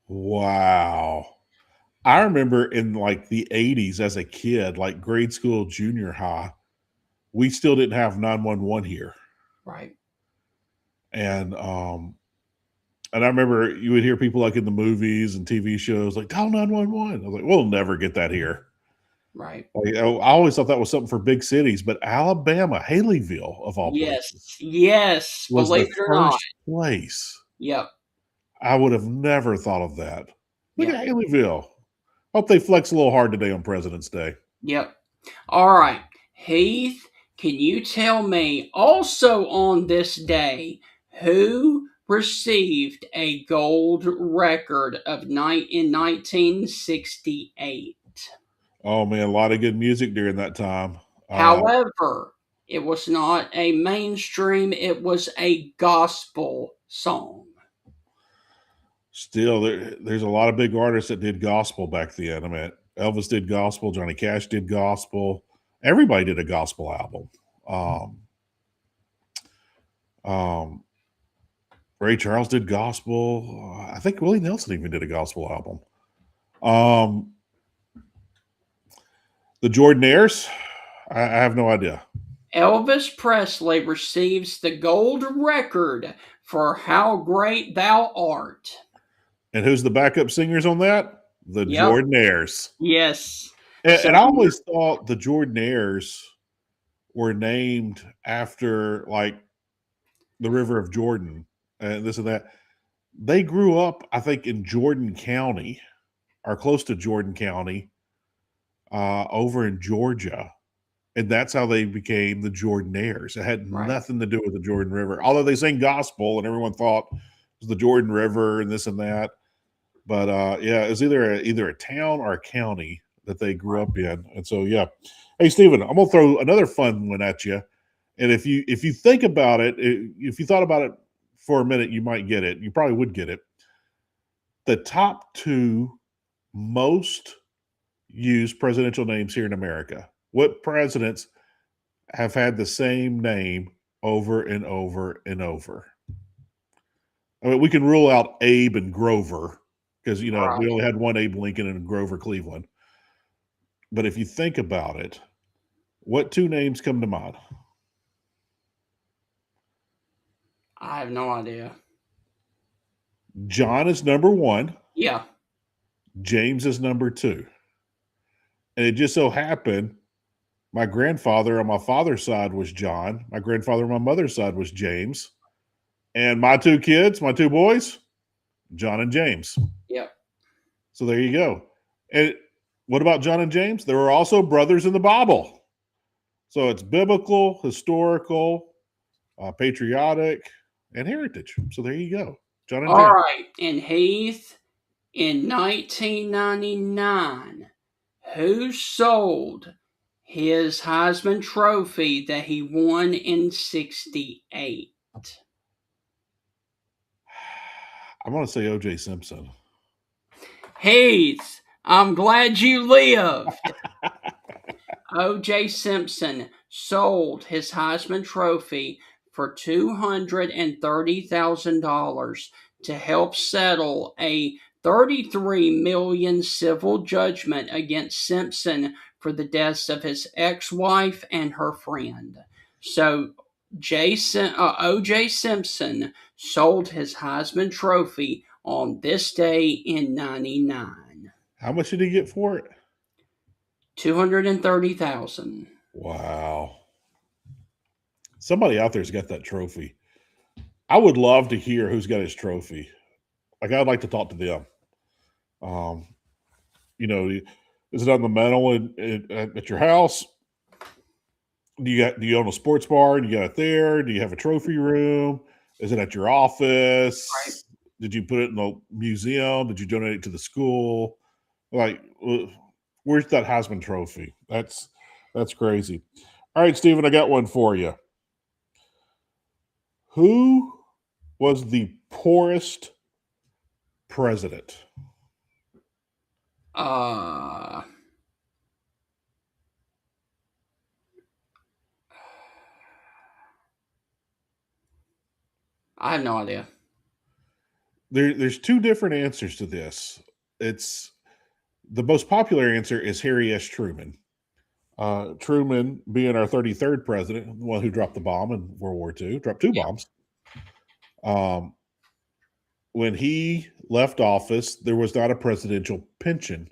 Wow. I remember in like the 80s as a kid, like grade school, junior high, we still didn't have 911 here. Right. And I remember you would hear people like in the movies and TV shows like dial 911. I was like, we'll never get that here. Right. Like, I always thought that was something for big cities, but Alabama, Haleyville of all places, Yes, was believe the it or not. first place. Yep. I would have never thought of that. Look Yep. at Haleyville. Hope they flex a little hard today on President's Day. Yep. All right. Heath, can you tell me also on this day who received a gold record in 1968? Oh man, a lot of good music during that time. However, it was not a mainstream, it was a gospel song. Still, there's a lot of big artists that did gospel back then. I mean, Elvis did gospel, Johnny Cash did gospel. Everybody did a gospel album. Ray Charles did gospel. I think Willie Nelson even did a gospel album. The Jordanaires, I have no idea. Elvis Presley receives the gold record for how great thou art. And who's the backup singers on that? The Yep. Jordanaires. Yes. And I always thought the Jordanaires were named after like the River of Jordan and this and that. They grew up, I think, in Jordan County or close to Jordan County over in Georgia. And that's how they became the Jordanaires. It had nothing to do with the Jordan River, although they sing gospel and everyone thought it was the Jordan River and this and that. But yeah, it was either a town or a county that they grew up in. And so, yeah. Hey, Stephen, I'm gonna throw another fun one at you. And if you think about it, if you thought about it for a minute, you might get it. You probably would get it. The top 2 most used presidential names here in America. What presidents have had the same name over and over and over? I mean, we can rule out Abe and Grover because, we only had one Abe Lincoln and Grover Cleveland. But if you think about it, what 2 names come to mind? I have no idea. John is number 1. Yeah. James is number 2. And it just so happened my grandfather on my father's side was John. My grandfather on my mother's side was James. And my 2 kids, my 2 boys, John and James. Yep. So there you go. And what about John and James? They were also brothers in the Bible. So it's biblical, historical, patriotic, and heritage. So there you go. John and James. All right. And Heath, in 1999, who sold his Heisman Trophy that he won in 68? I'm going to say O.J. Simpson. Heath, I'm glad you lived. O.J. Simpson sold his Heisman Trophy for $230,000 to help settle a $33 million civil judgment against Simpson for the deaths of his ex-wife and her friend. So O.J. Simpson sold his Heisman Trophy on this day in 99. How much did he get for it? $230,000. Wow. Somebody out there's got that trophy. I would love to hear who's got his trophy. Like, I'd like to talk to them. Is it on the mantle at your house? Do you own a sports bar and you got it there? Do you have a trophy room? Is it at your office? Right. Did you put it in the museum? Did you donate it to the school? Like, where's that Heisman Trophy? That's crazy. All right, Stephen, I got one for you. Who was the poorest president? I have no idea. There's 2 different answers to this. It's the most popular answer is Harry S. Truman. Truman, being our 33rd president, the one who dropped the bomb in World War II, dropped 2 bombs. When he left office, there was not a presidential pension,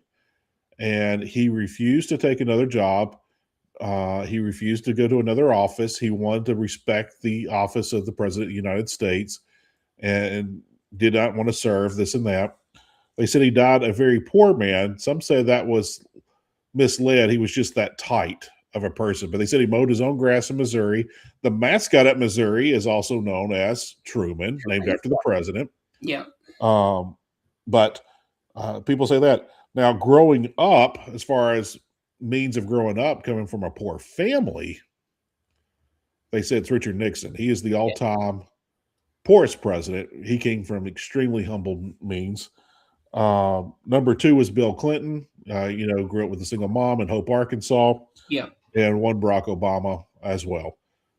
and he refused to take another job. He refused to go to another office. He wanted to respect the office of the president of the United States and did not want to serve this and that. They said he died a very poor man. Some say that was misled. He was just that tight of a person. But they said he mowed his own grass in Missouri. The mascot at Missouri is also known as Truman, named after the president. Yeah. But people say that. Now, growing up, as far as means of growing up, coming from a poor family, they said it's Richard Nixon. He is the all-time poorest president. He came from extremely humble means. Number 2 was Bill Clinton. Grew up with a single mom in Hope, Arkansas. Yeah. And one Barack Obama as well.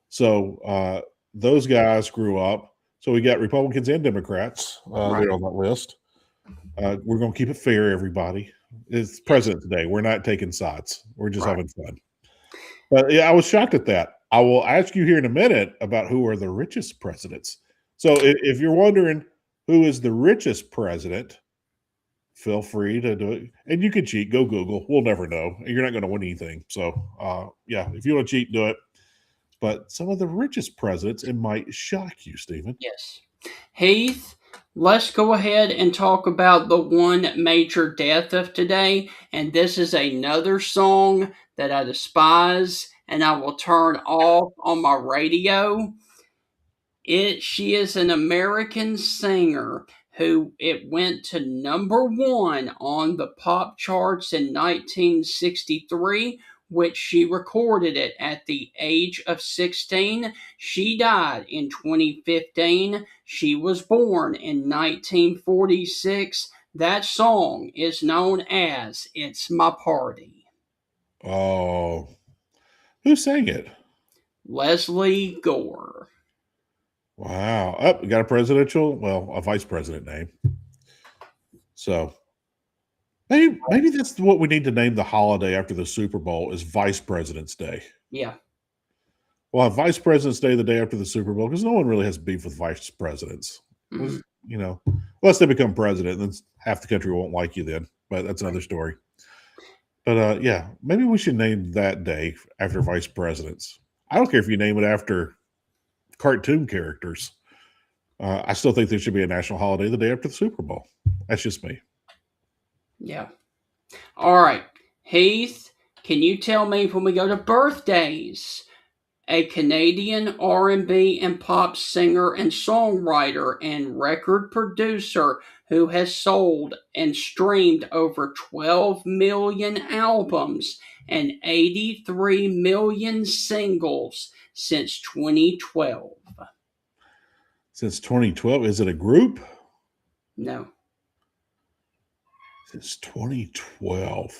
So those guys grew up. So we got Republicans and Democrats there on that list. We're going to keep it fair, everybody. It's President's Day. We're not taking sides. We're just having fun. But yeah, I was shocked at that. I will ask you here in a minute about who are the richest presidents. So if you're wondering who is the richest president, feel free to do it. And you can cheat. Go Google. We'll never know. You're not going to win anything. So, yeah, if you want to cheat, do it. But some of the richest presidents, it might shock you, Stephen. Yes. Heath, let's go ahead and talk about the one major death of today. And this is another song that I despise and I will turn off on my radio. She is an American singer who it went to number one on the pop charts in 1963, which she recorded it at the age of 16. She died in 2015. She was born in 1946. That song is known as It's My Party. Oh, who sang it? Leslie Gore. Wow. Oh, we got a vice president name. So maybe that's what we need to name the holiday after the Super Bowl is Vice President's Day. Yeah. Well, have Vice President's Day the day after the Super Bowl because no one really has beef with vice presidents. Mhm. You know, unless they become president, then half the country won't like you then. But that's another story. But yeah, maybe we should name that day after vice presidents. I don't care if you name it after cartoon characters. I still think there should be a national holiday the day after the Super Bowl. That's just me. Yeah. All right. Heath, can you tell me when we go to birthdays, a Canadian R&B and pop singer and songwriter and record producer who has sold and streamed over 12 million albums and 83 million singles since 2012? Since 2012, is it a group? No. Since 2012.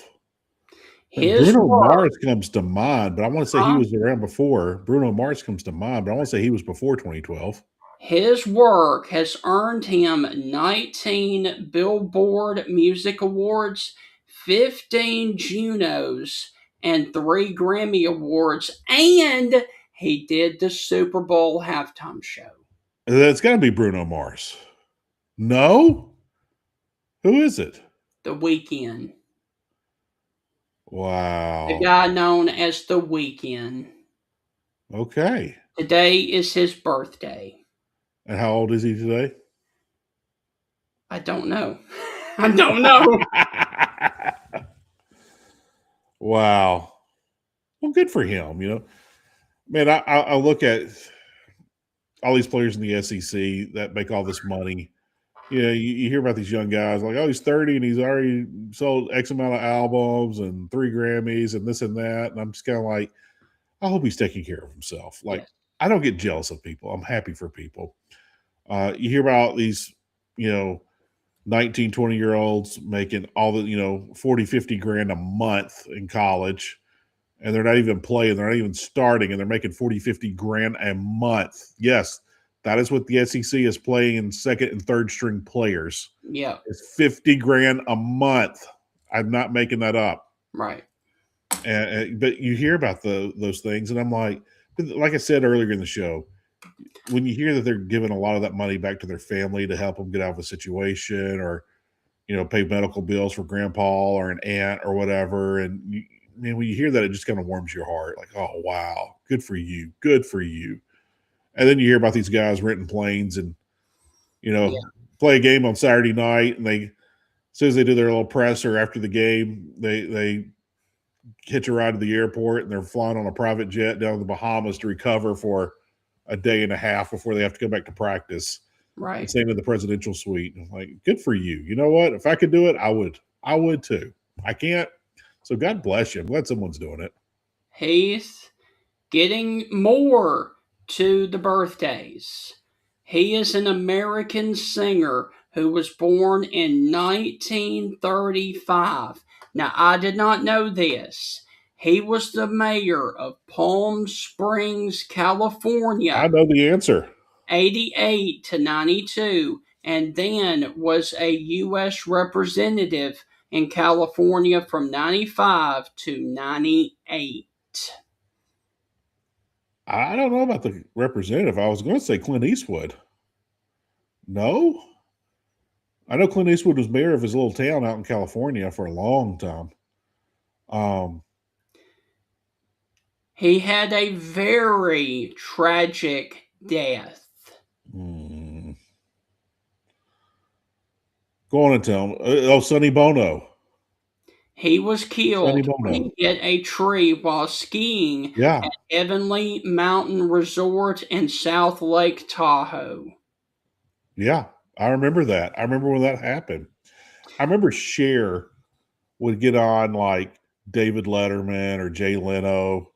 His Bruno work, Mars comes to mind, but I want to say he was around before. Bruno Mars comes to mind, but I want to say he was before 2012. His work has earned him 19 Billboard Music Awards, 15 Junos, and 3 Grammy Awards, and he did the Super Bowl halftime show. It's got to be Bruno Mars. No? Who is it? The Weeknd. Wow. The guy known as The Weeknd. Okay. Today is his birthday. And how old is he today? I don't know. I don't know. Wow. Well, good for him. You know, man, I look at all these players in the SEC that make all this money. You know, you hear about these young guys like, oh, he's 30 and he's already sold X amount of albums and 3 Grammys and this and that. And I'm just kind of like, I hope he's taking care of himself. Like, Yes. I don't get jealous of people. I'm happy for people. You hear about these, 19, 20-year-olds making all the, 40, 50 grand a month in college, and they're not even playing. They're not even starting, and they're making 40, 50 grand a month. Yes, that is what the SEC is playing in second and third string players. Yeah. It's 50 grand a month. I'm not making that up. Right. But you hear about those things, and I'm like I said earlier in the show, when you hear that they're giving a lot of that money back to their family to help them get out of a situation, or pay medical bills for grandpa or an aunt or whatever, and when you hear that, it just kind of warms your heart. Like, oh wow, good for you. And then you hear about these guys renting planes and play a game on Saturday night, and as soon as they do their little presser after the game, they hitch a ride to the airport and they're flying on a private jet down to the Bahamas to recover for a day and a half before they have to go back to practice. Right. And same in the presidential suite. I'm like, good for you. You know what? If I could do it, I would. I would too. I can't. So God bless you. I'm glad someone's doing it. Heath, getting more to the birthdays. He is an American singer who was born in 1935. Now, I did not know this. He was the mayor of Palm Springs, California, I know the answer. 88 to 92, and then was a U.S. representative in California from 95 to 98. I don't know about the representative. I was going to say Clint Eastwood. No? I know Clint Eastwood was mayor of his little town out in California for a long time. He had a very tragic death. Hmm. Go on and tell me. Oh, Sonny Bono. He was Sonny killed when Bono. he hit a tree while skiing Yeah. at Heavenly Mountain Resort in South Lake Tahoe. Yeah. I remember that. I remember when that happened. I remember Cher would get on like David Letterman or Jay Leno,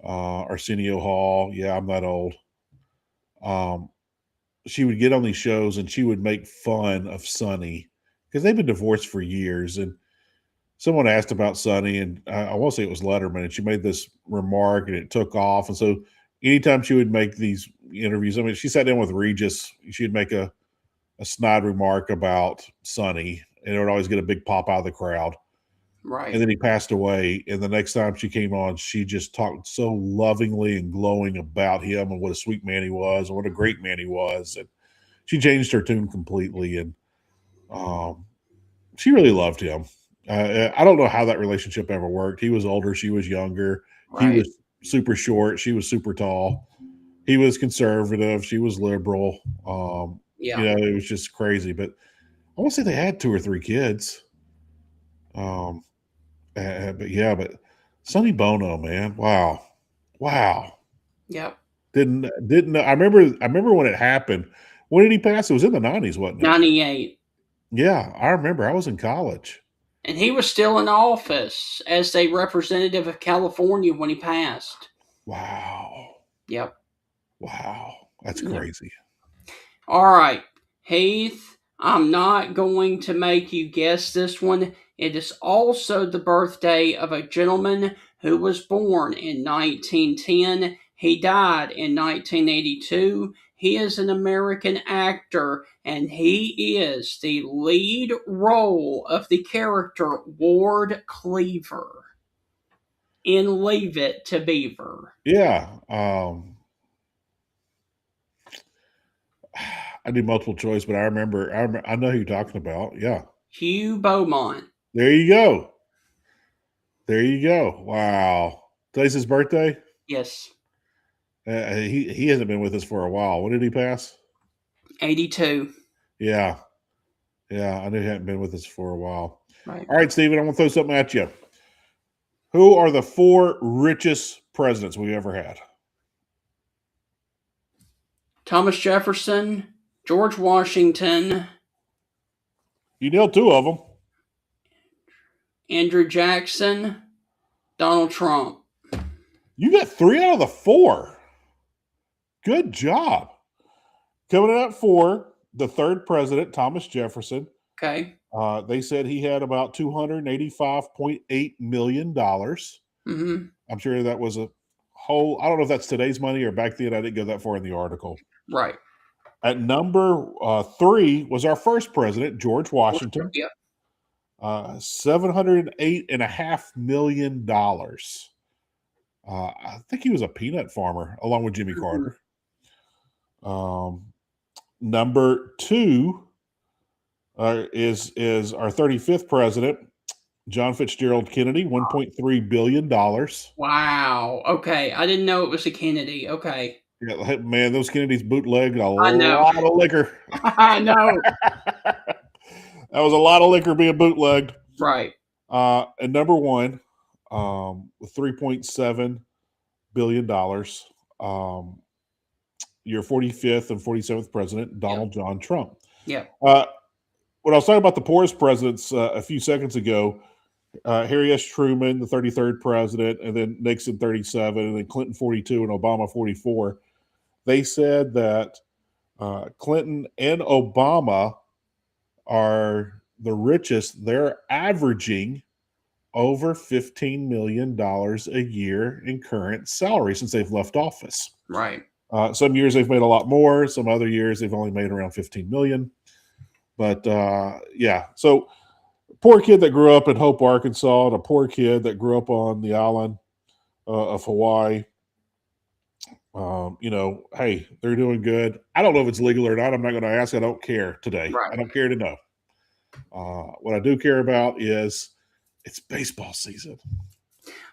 Arsenio Hall. Yeah, I'm that old. She would get on these shows and she would make fun of Sonny because they've been divorced for years. And someone asked about Sonny, and I want to say it was Letterman, and she made this remark and it took off. And so anytime she would make these interviews, I mean, she sat down with Regis, she'd make a snide remark about Sonny, and it would always get a big pop out of the crowd. Right. And then he passed away. And the next time she came on, she just talked so lovingly and glowing about him and what a sweet man he was and what a great man he was. And she changed her tune completely. And she really loved him. I don't know how that relationship ever worked. He was older. She was younger. He Right. was super short. She was super tall. He was conservative. She was liberal. Yeah. It was just crazy. But I want to say they had 2 or 3 kids. But Sonny Bono, man, wow. Yep. Didn't I remember when it happened. When did he pass? It was in the 90s, wasn't it? 98. Yeah, I remember. I was in college. And he was still in office as a representative of California when he passed. Wow. Yep. Wow. That's Yep. crazy. All right, Heath, I'm not going to make you guess this one. It is also the birthday of a gentleman who was born in 1910. He died in 1982. He is an American actor, and he is the lead role of the character Ward Cleaver in Leave It to Beaver. Yeah. I do multiple choice, but I know who you're talking about. Yeah. Hugh Beaumont. There you go. Wow. Today's his birthday? Yes. He hasn't been with us for a while. When did he pass? 82. Yeah. I knew he hadn't been with us for a while. Right. All right, Stephen, I'm going to throw something at you. Who are the 4 richest presidents we ever had? Thomas Jefferson, George Washington, You nailed 2 of them. Andrew Jackson, Donald Trump. You got 3 out of the 4. Good job. Coming in at 4, the 3rd president, Thomas Jefferson. Okay. They said he had about $285.8 million. Mm-hmm. I'm sure that was a whole, I don't know if that's today's money or back then. I didn't go that far in the article. Right. At number 3 was our first president, George Washington. Yep. $708.5 million. I think he was a peanut farmer along with Jimmy Carter. Number 2 is our 35th president, John Fitzgerald Kennedy, $1.3 billion. Wow. Okay. I didn't know it was a Kennedy. Okay. Yeah, man, those Kennedys bootlegged a I know. lot of liquor. I know. That was a lot of liquor being bootlegged. Right. And number 1, with $3.7 billion, your 45th and 47th president, Donald John Trump. Yeah. When I was talking about the poorest presidents a few seconds ago, Harry S. Truman, the 33rd president, and then Nixon 37, and then Clinton 42, and Obama 44. They said that Clinton and Obama are the richest. They're averaging over $15 million a year in current salary since they've left office. Right. Some years they've made a lot more. Some other years they've only made around 15 million. But yeah, so poor kid that grew up in Hope, Arkansas, and a poor kid that grew up on the island of Hawaii. Hey, they're doing good. I don't know if it's legal or not. I'm not going to ask. I don't care today. Right. I don't care to know. What I do care about is it's baseball season.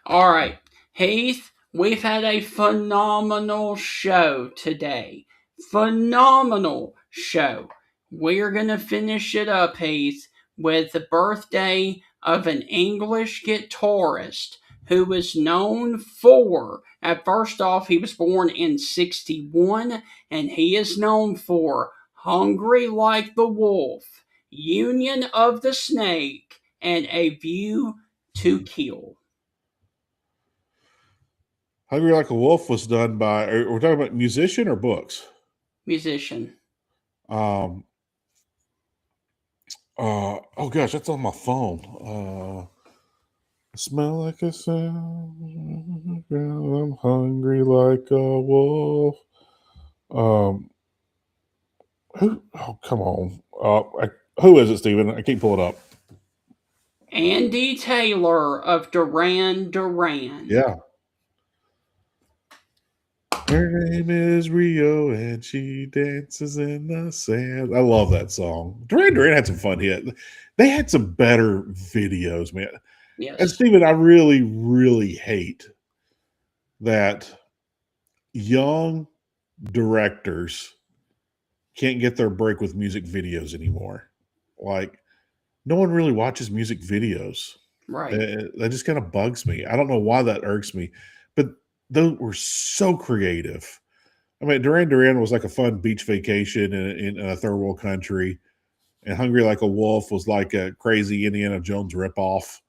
All right, Heath, we've had a phenomenal show today. Phenomenal show. We're going to finish it up, Heath, with the birthday of an English guitarist who is known for, first off, he was born in 61, and he is known for Hungry Like the Wolf, Union of the Snake, and A View to Kill. Hungry Like a Wolf was done by, we're talking about musician or books? Musician. Oh gosh, that's on my phone. Smell like a sound. I'm hungry like a wolf. Come on. Who is it, Stephen? I can't pull it up. Andy Taylor of Duran Duran. Yeah. Her name is Rio and she dances in the sand. I love that song. Duran Duran had some fun hits. They had some better videos, man. Yes. And Stephen, I really, really hate that young directors can't get their break with music videos anymore. Like, no one really watches music videos. Right. That just kind of bugs me. I don't know why that irks me, but those were so creative. I mean, Duran Duran was like a fun beach vacation in a third world country, and Hungry Like a Wolf was like a crazy Indiana Jones ripoff.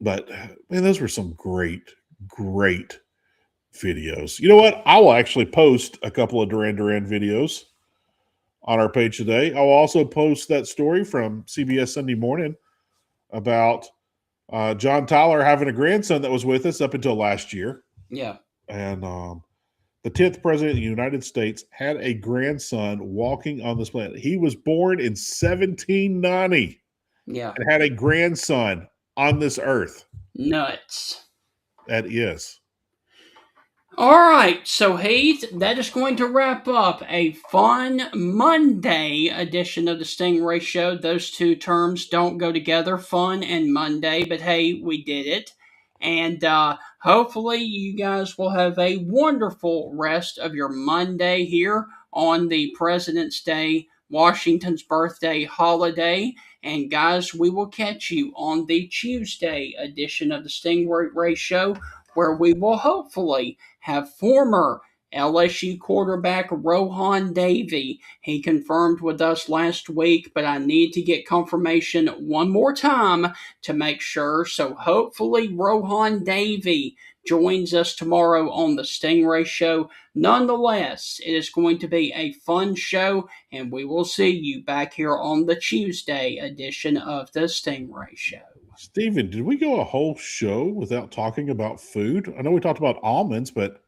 But man, those were some great, great videos. You know what? I will actually post a couple of Duran Duran videos on our page today. I will also post that story from CBS Sunday Morning about John Tyler having a grandson that was with us up until last year. Yeah. And the 10th president of the United States had a grandson walking on this planet. He was born in 1790. Yeah. And had a grandson on this earth. Nuts. That is. All right, so Heath, that is going to wrap up a fun Monday edition of the Stingray Show. Those two terms don't go together, fun and Monday, but hey, we did it. And hopefully you guys will have a wonderful rest of your Monday here on the President's Day, Washington's birthday holiday. And guys, we will catch you on the Tuesday edition of the Stingray Show, where we will hopefully have former LSU quarterback Rohan Davey. He confirmed with us last week, but I need to get confirmation one more time to make sure. So hopefully Rohan Davey joins us tomorrow on the Stingray Show. Nonetheless, it is going to be a fun show, and we will see you back here on the Tuesday edition of the Stingray Show. Stephen, did we go a whole show without talking about food? I know we talked about almonds, but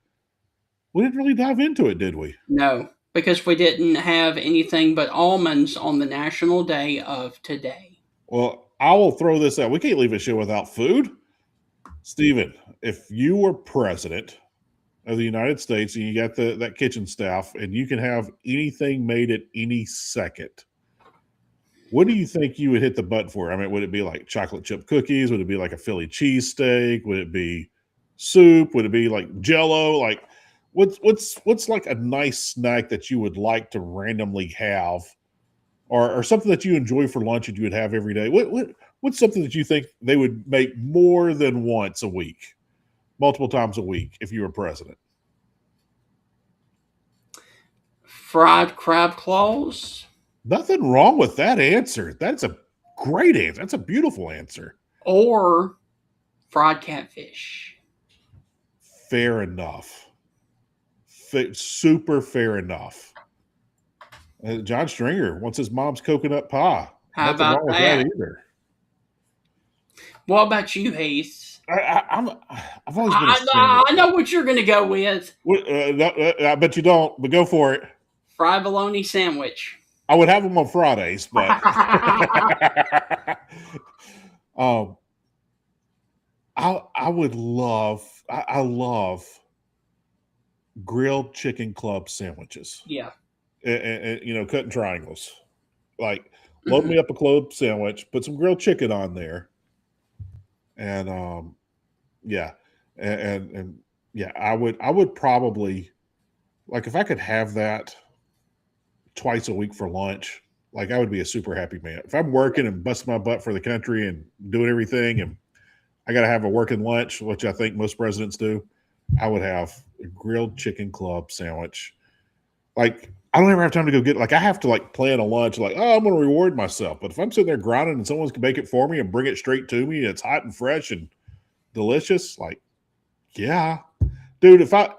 we didn't really dive into it, did we? No, because we didn't have anything but almonds on the national day of today. Well, I will throw this out. We can't leave a show without food. Stephen, if you were president of the United States and you got that kitchen staff and you can have anything made at any second, what do you think you would hit the button for? I mean, would it be like chocolate chip cookies? Would it be like a Philly cheesesteak? Would it be soup? Would it be like Jell-O? Like, what's like a nice snack that you would like to randomly have, or something that you enjoy for lunch and you would have every day? What's something that you think they would make more than once a week, multiple times a week, if you were president? Fried crab claws. Nothing wrong with that answer. That's a great answer. That's a beautiful answer. Or fried catfish. Fair enough. Super fair enough. John Stringer wants his mom's coconut pie. How Nothing about wrong with that? either. What about you, Heath? I've always been. I know what you're going to go with. I bet you don't, but go for it. Fried bologna sandwich. I would have them on Fridays, but I would love. I love grilled chicken club sandwiches. Yeah. And cut in triangles. Like load Mhm. me up a club sandwich, put some grilled chicken on there, and yeah, and yeah, I would probably like if I could have that twice a week for lunch. Like I would be a super happy man. If I'm working and busting my butt for the country and doing everything, and I got to have a working lunch, which I think most presidents do, I would have a grilled chicken club sandwich. Like I don't ever have time to go get like I have to like plan a lunch like oh I'm going to reward myself. But if I'm sitting there grinding and someone can make it for me and bring it straight to me, and it's hot and fresh and delicious. Like yeah, dude. If I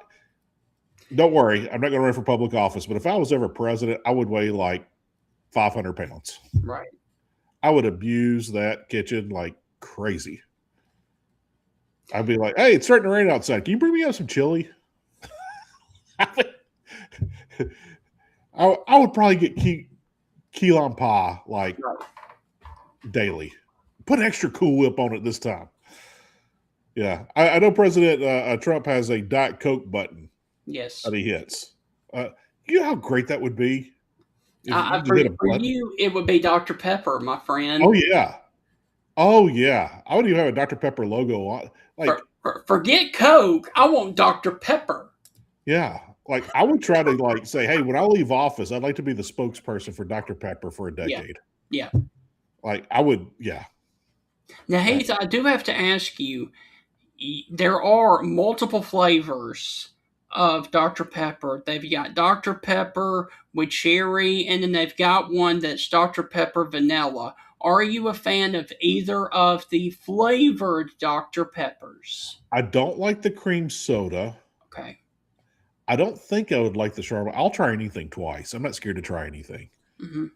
don't worry, I'm not going to run for public office. But if I was ever president, I would weigh like 500 pounds. Right. I would abuse that kitchen like crazy. I'd be like, hey, it's starting to rain outside. Can you bring me out some chili? I would probably get key lime pie like daily. Put extra Cool Whip on it this time. Yeah, I know President Trump has a Diet Coke button Yes. that he hits. You know how great that would be if you For, could hit a for button. you, it would be Dr. Pepper, my friend. Oh yeah, oh yeah. I would even have a Dr Pepper logo on. Like Forget Coke. I want Dr. Pepper. yeah, like I would try to like say, hey, when I leave office, I'd like to be the spokesperson for Dr Pepper for a decade. Yeah. Like I would, yeah. Now, Heath, I do have to ask you. There are multiple flavors of Dr. Pepper. They've got Dr. Pepper with cherry, and then they've got one that's Dr. Pepper vanilla. Are you a fan of either of the flavored Dr. Peppers? I don't like the cream soda. Okay. I don't think I would like the strawberry. I'll try anything twice. I'm not scared to try anything. Hmm.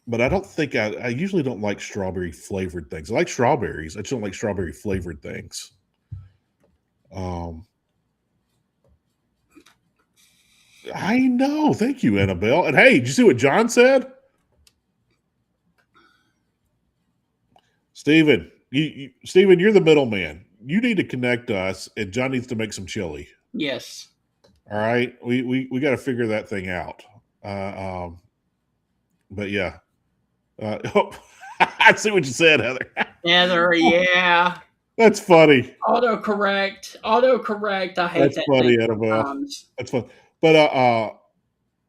But I don't think I usually don't like strawberry flavored things. I like strawberries. I just don't like strawberry flavored things. I know. Thank you, Annabelle. And hey, did you see what John said? Steven, Steven, you're the middleman. You need to connect us, and John needs to make some chili. Yes. All right, we got to figure that thing out. But yeah, oh, I see what you said, Heather. Heather, yeah. That's funny. Autocorrect. I hate That's that funny, thing Annabelle. sometimes. That's fun. But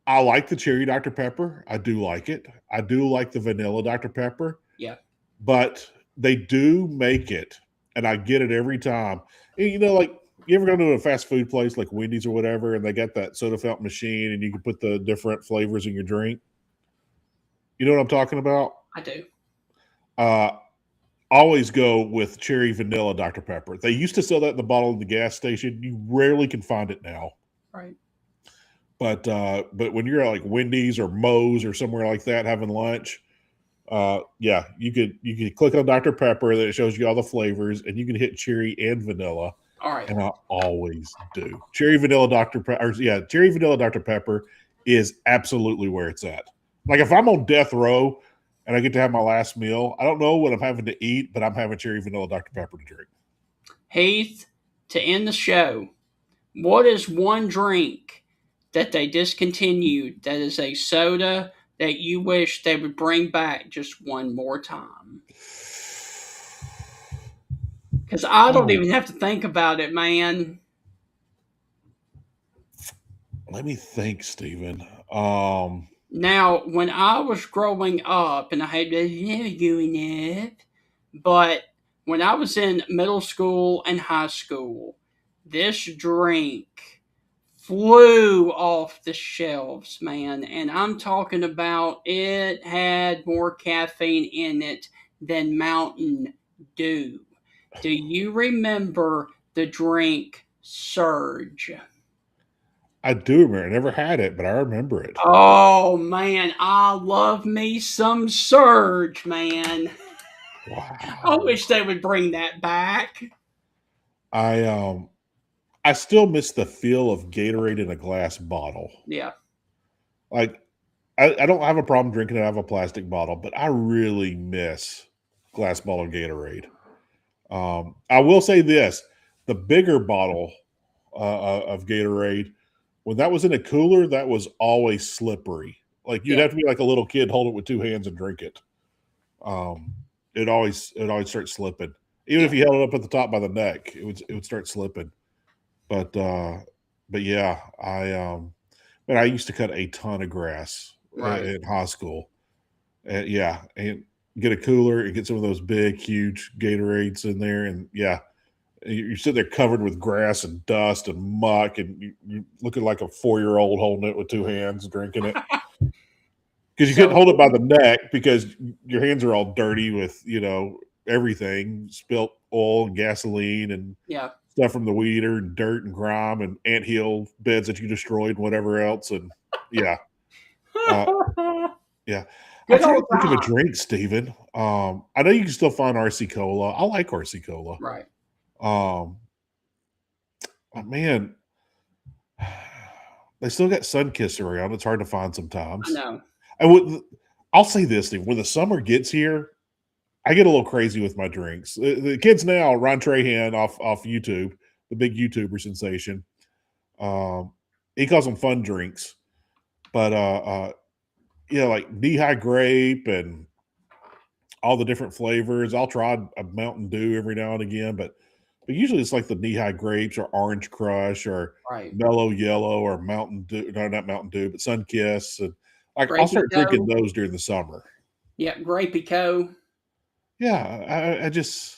I like the cherry Dr. Pepper. I do like it. I do like the vanilla Dr. Pepper. Yeah. But they do make it, and I get it every time. And, you know, like you ever go to a fast food place like Wendy's or whatever, and they got that soda fountain machine, and you can put the different flavors in your drink. You know what I'm talking about? I do. Always go with cherry vanilla Dr. Pepper. They used to sell that in the bottle in the gas station. You rarely can find it now. Right. But when you're at like Wendy's or Moe's or somewhere like that having lunch, yeah, you could click on Dr. Pepper, that it shows you all the flavors, and you can hit cherry and vanilla. All right. And I always do. Cherry vanilla Dr. Pepper, cherry vanilla Dr. Pepper is absolutely where it's at. Like if I'm on death row and I get to have my last meal, I don't know what I'm having to eat, but I'm having cherry vanilla Dr. Pepper to drink. Heath, to end the show, what is one drink that they discontinued that is a soda that you wish they would bring back just one more time? Because I don't even have to think about it, man. Let me think, Steven. Now, when I was growing up, and I had never growing up, but when I was in middle school and high school, this drink flew off the shelves, man. And I'm talking about it had more caffeine in it than Mountain Dew. Do you remember the drink Surge? I do remember. I never had it, but I remember it. Oh man, I love me some Surge, man. Wow. I wish they would bring that back. I still miss the feel of Gatorade in a glass bottle. Yeah. Like I don't have a problem drinking it out of a plastic bottle, but I really miss glass bottle Gatorade. I will say this: the bigger bottle of Gatorade, when that was in a cooler, that was always slippery. Like you'd Yeah. have to be like a little kid, hold it with two hands and drink it. It always start slipping. Even if Yeah. you held it up at the top by the neck, it would start slipping. But yeah, I used to cut a ton of grass Right. in high school. Yeah, and get a cooler and get some of those big, huge Gatorades in there, and yeah, you're sitting there covered with grass and dust and muck, and you're looking like a 4-year-old holding it with two hands, drinking it because you couldn't So hold it by the neck because your hands are all dirty with everything, spilt oil and gasoline and yeah. stuff from the weeder and dirt and grime and anthill beds that you destroyed and whatever else. And yeah, uh, yeah. I'm Good trying old to think of a time. drink, Steven. I know you can still find RC Cola. I like RC Cola. Right. Oh, man, they still got Sunkist around. It's hard to find I sometimes. know. I'll say this, Steve. When the summer gets here, I get a little crazy with my drinks. The kids now, Ron Trahan off YouTube, the big YouTuber sensation, he calls them fun drinks. But like knee-high grape and all the different flavors. I'll try a Mountain Dew every now and again, but usually it's like the knee-high grapes or Orange Crush or Right. Mellow Yellow or Mountain Dew. No, not Mountain Dew, but Sunkiss. And I'll Grapey start drinking Co. those during the summer. Yeah. Grapey Co. Yeah, I just,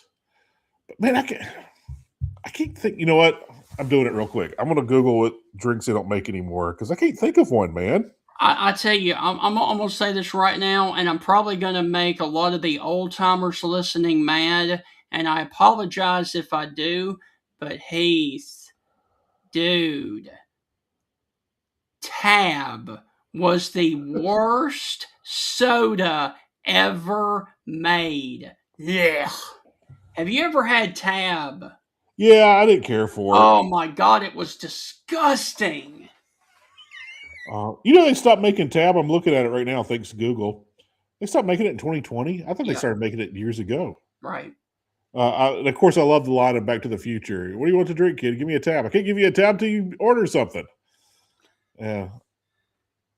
man, I can't think. You know what? I'm doing it real quick. I'm going to Google what drinks they don't make anymore because I can't think of one, man. I tell you, I'm going to say this right now, and I'm probably going to make a lot of the old timers listening mad, and I apologize if I do, but Heath, dude, Tab was the worst soda ever made. Yeah. Have you ever had Tab? Yeah, I didn't care for it. Oh my God, it was disgusting. They stopped making Tab. I'm looking at it right now, thanks to Google. They stopped making it in 2020. I thought they Yeah. started making it years ago. Right. And of course, I love the line of Back to the Future. What do you want to drink, kid? Give me a tab. I can't give you a tab till you order something. Yeah.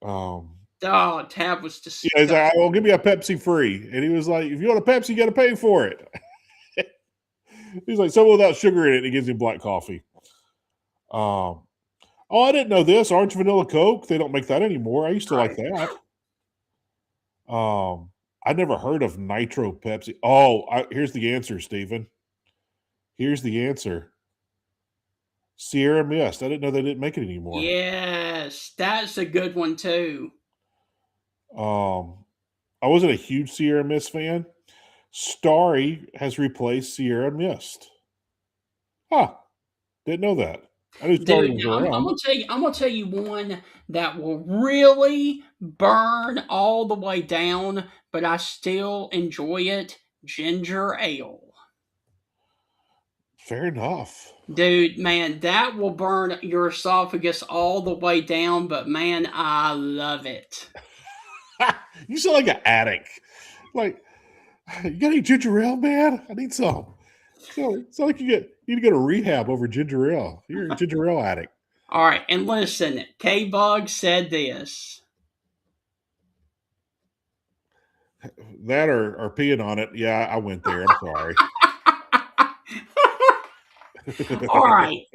Oh, Tab was He's disgusting. like, "Well, give me a Pepsi free," and he was like, "If you want a Pepsi, you got to pay for it." He's like, "So without sugar in it," and he gives him black coffee. Oh, I didn't know this. Orange vanilla Coke. They don't make that anymore. I used to like that. I never heard of Nitro Pepsi. Oh, here's the answer, Stephen. Here's the answer. Sierra Mist. I didn't know they didn't make it anymore. Yes, that's a good one too. I wasn't a huge Sierra Mist fan. Starry has replaced Sierra Mist. Huh. Didn't know that. I knew Starry Dude, was now, I'm around. gonna tell you one that will really burn all the way down, but I still enjoy it. Ginger ale. Fair enough. Dude, man, that will burn your esophagus all the way down, but man, I love it. You sound like an addict. Like, you got any ginger ale, man? I need some. So it's like you need to go to rehab over ginger ale. You're a ginger ale addict. All right, and listen, K Bug said this. That or peeing on it. Yeah, I went there. I'm sorry. All right.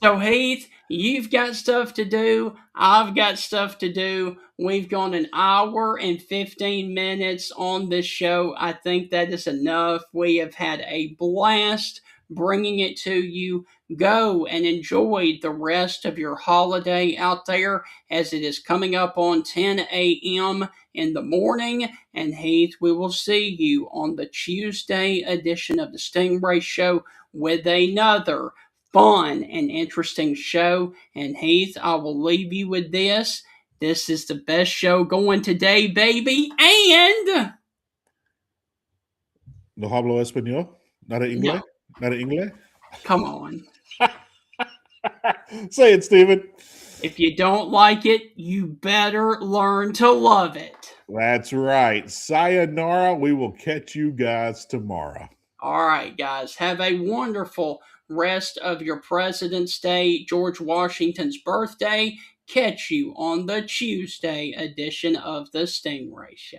So, Heath, you've got stuff to do. I've got stuff to do. We've gone an hour and 15 minutes on this show. I think that is enough. We have had a blast bringing it to you. Go and enjoy the rest of your holiday out there as it is coming up on 10 a.m. in the morning. And Heath, we will see you on the Tuesday edition of the Stingray Show with another fun and interesting show. And Heath, I will leave you with this. This is the best show going today, baby. And No hablo español? Nada inglés? no, Nada inglés? come on. Say it, Steven. If you don't like it, you better learn to love it. That's right. Sayonara. We will catch you guys tomorrow. All right, guys, have a wonderful rest of your President's Day, George Washington's birthday. Catch you on the Tuesday edition of the Stingray Show.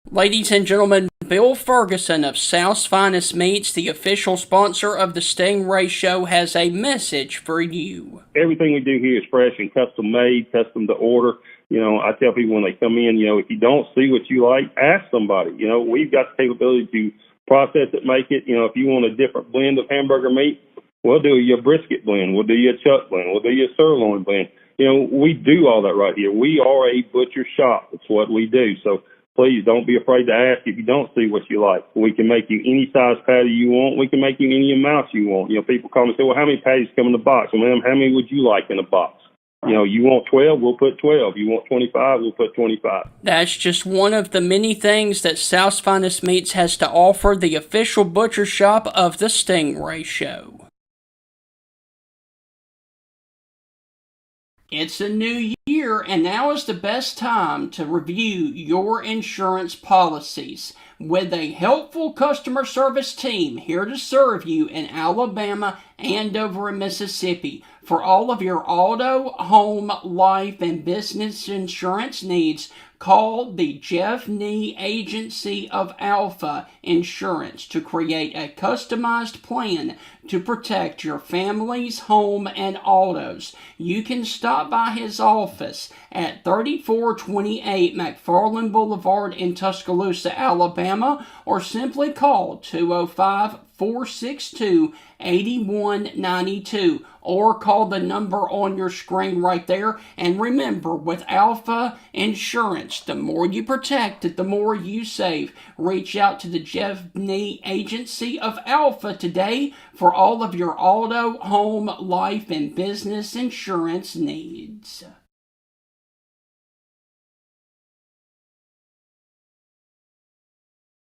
Ladies and gentlemen, Bill Ferguson of South's Finest Meats, the official sponsor of the Stingray Show, has a message for you. Everything we do here is fresh and custom made, custom to order. I tell people when they come in, if you don't see what you like, ask somebody. We've got the capability to process it, make it. If you want a different blend of hamburger meat, we'll do you a brisket blend. We'll do you a chuck blend. We'll do you a sirloin blend. We do all that right here. We are a butcher shop. That's what we do. So please don't be afraid to ask if you don't see what you like. We can make you any size patty you want. We can make you any amount you want. People call me and say, well, how many patties come in the box? Well, ma'am, how many would you like in a box? You want 12, we'll put 12. You want 25, we'll put 25. That's just one of the many things that South's Finest Meats has to offer, the official butcher shop of the Stingray Show. It's a new year, and now is the best time to review your insurance policies. With a helpful customer service team here to serve you in Alabama and over in Mississippi for all of your auto, home, life, and business insurance needs, call the Jeff Nee Agency of Alpha Insurance to create a customized plan to protect your family's home and autos. You can stop by his office at 3428 McFarland Boulevard in Tuscaloosa, Alabama, or simply call 205-462-8192, or call the number on your screen right there. And remember, with Alpha Insurance, the more you protect it, the more you save. Reach out to the Jeff Nee Agency of Alpha today for all of your auto, home, life, and business insurance needs.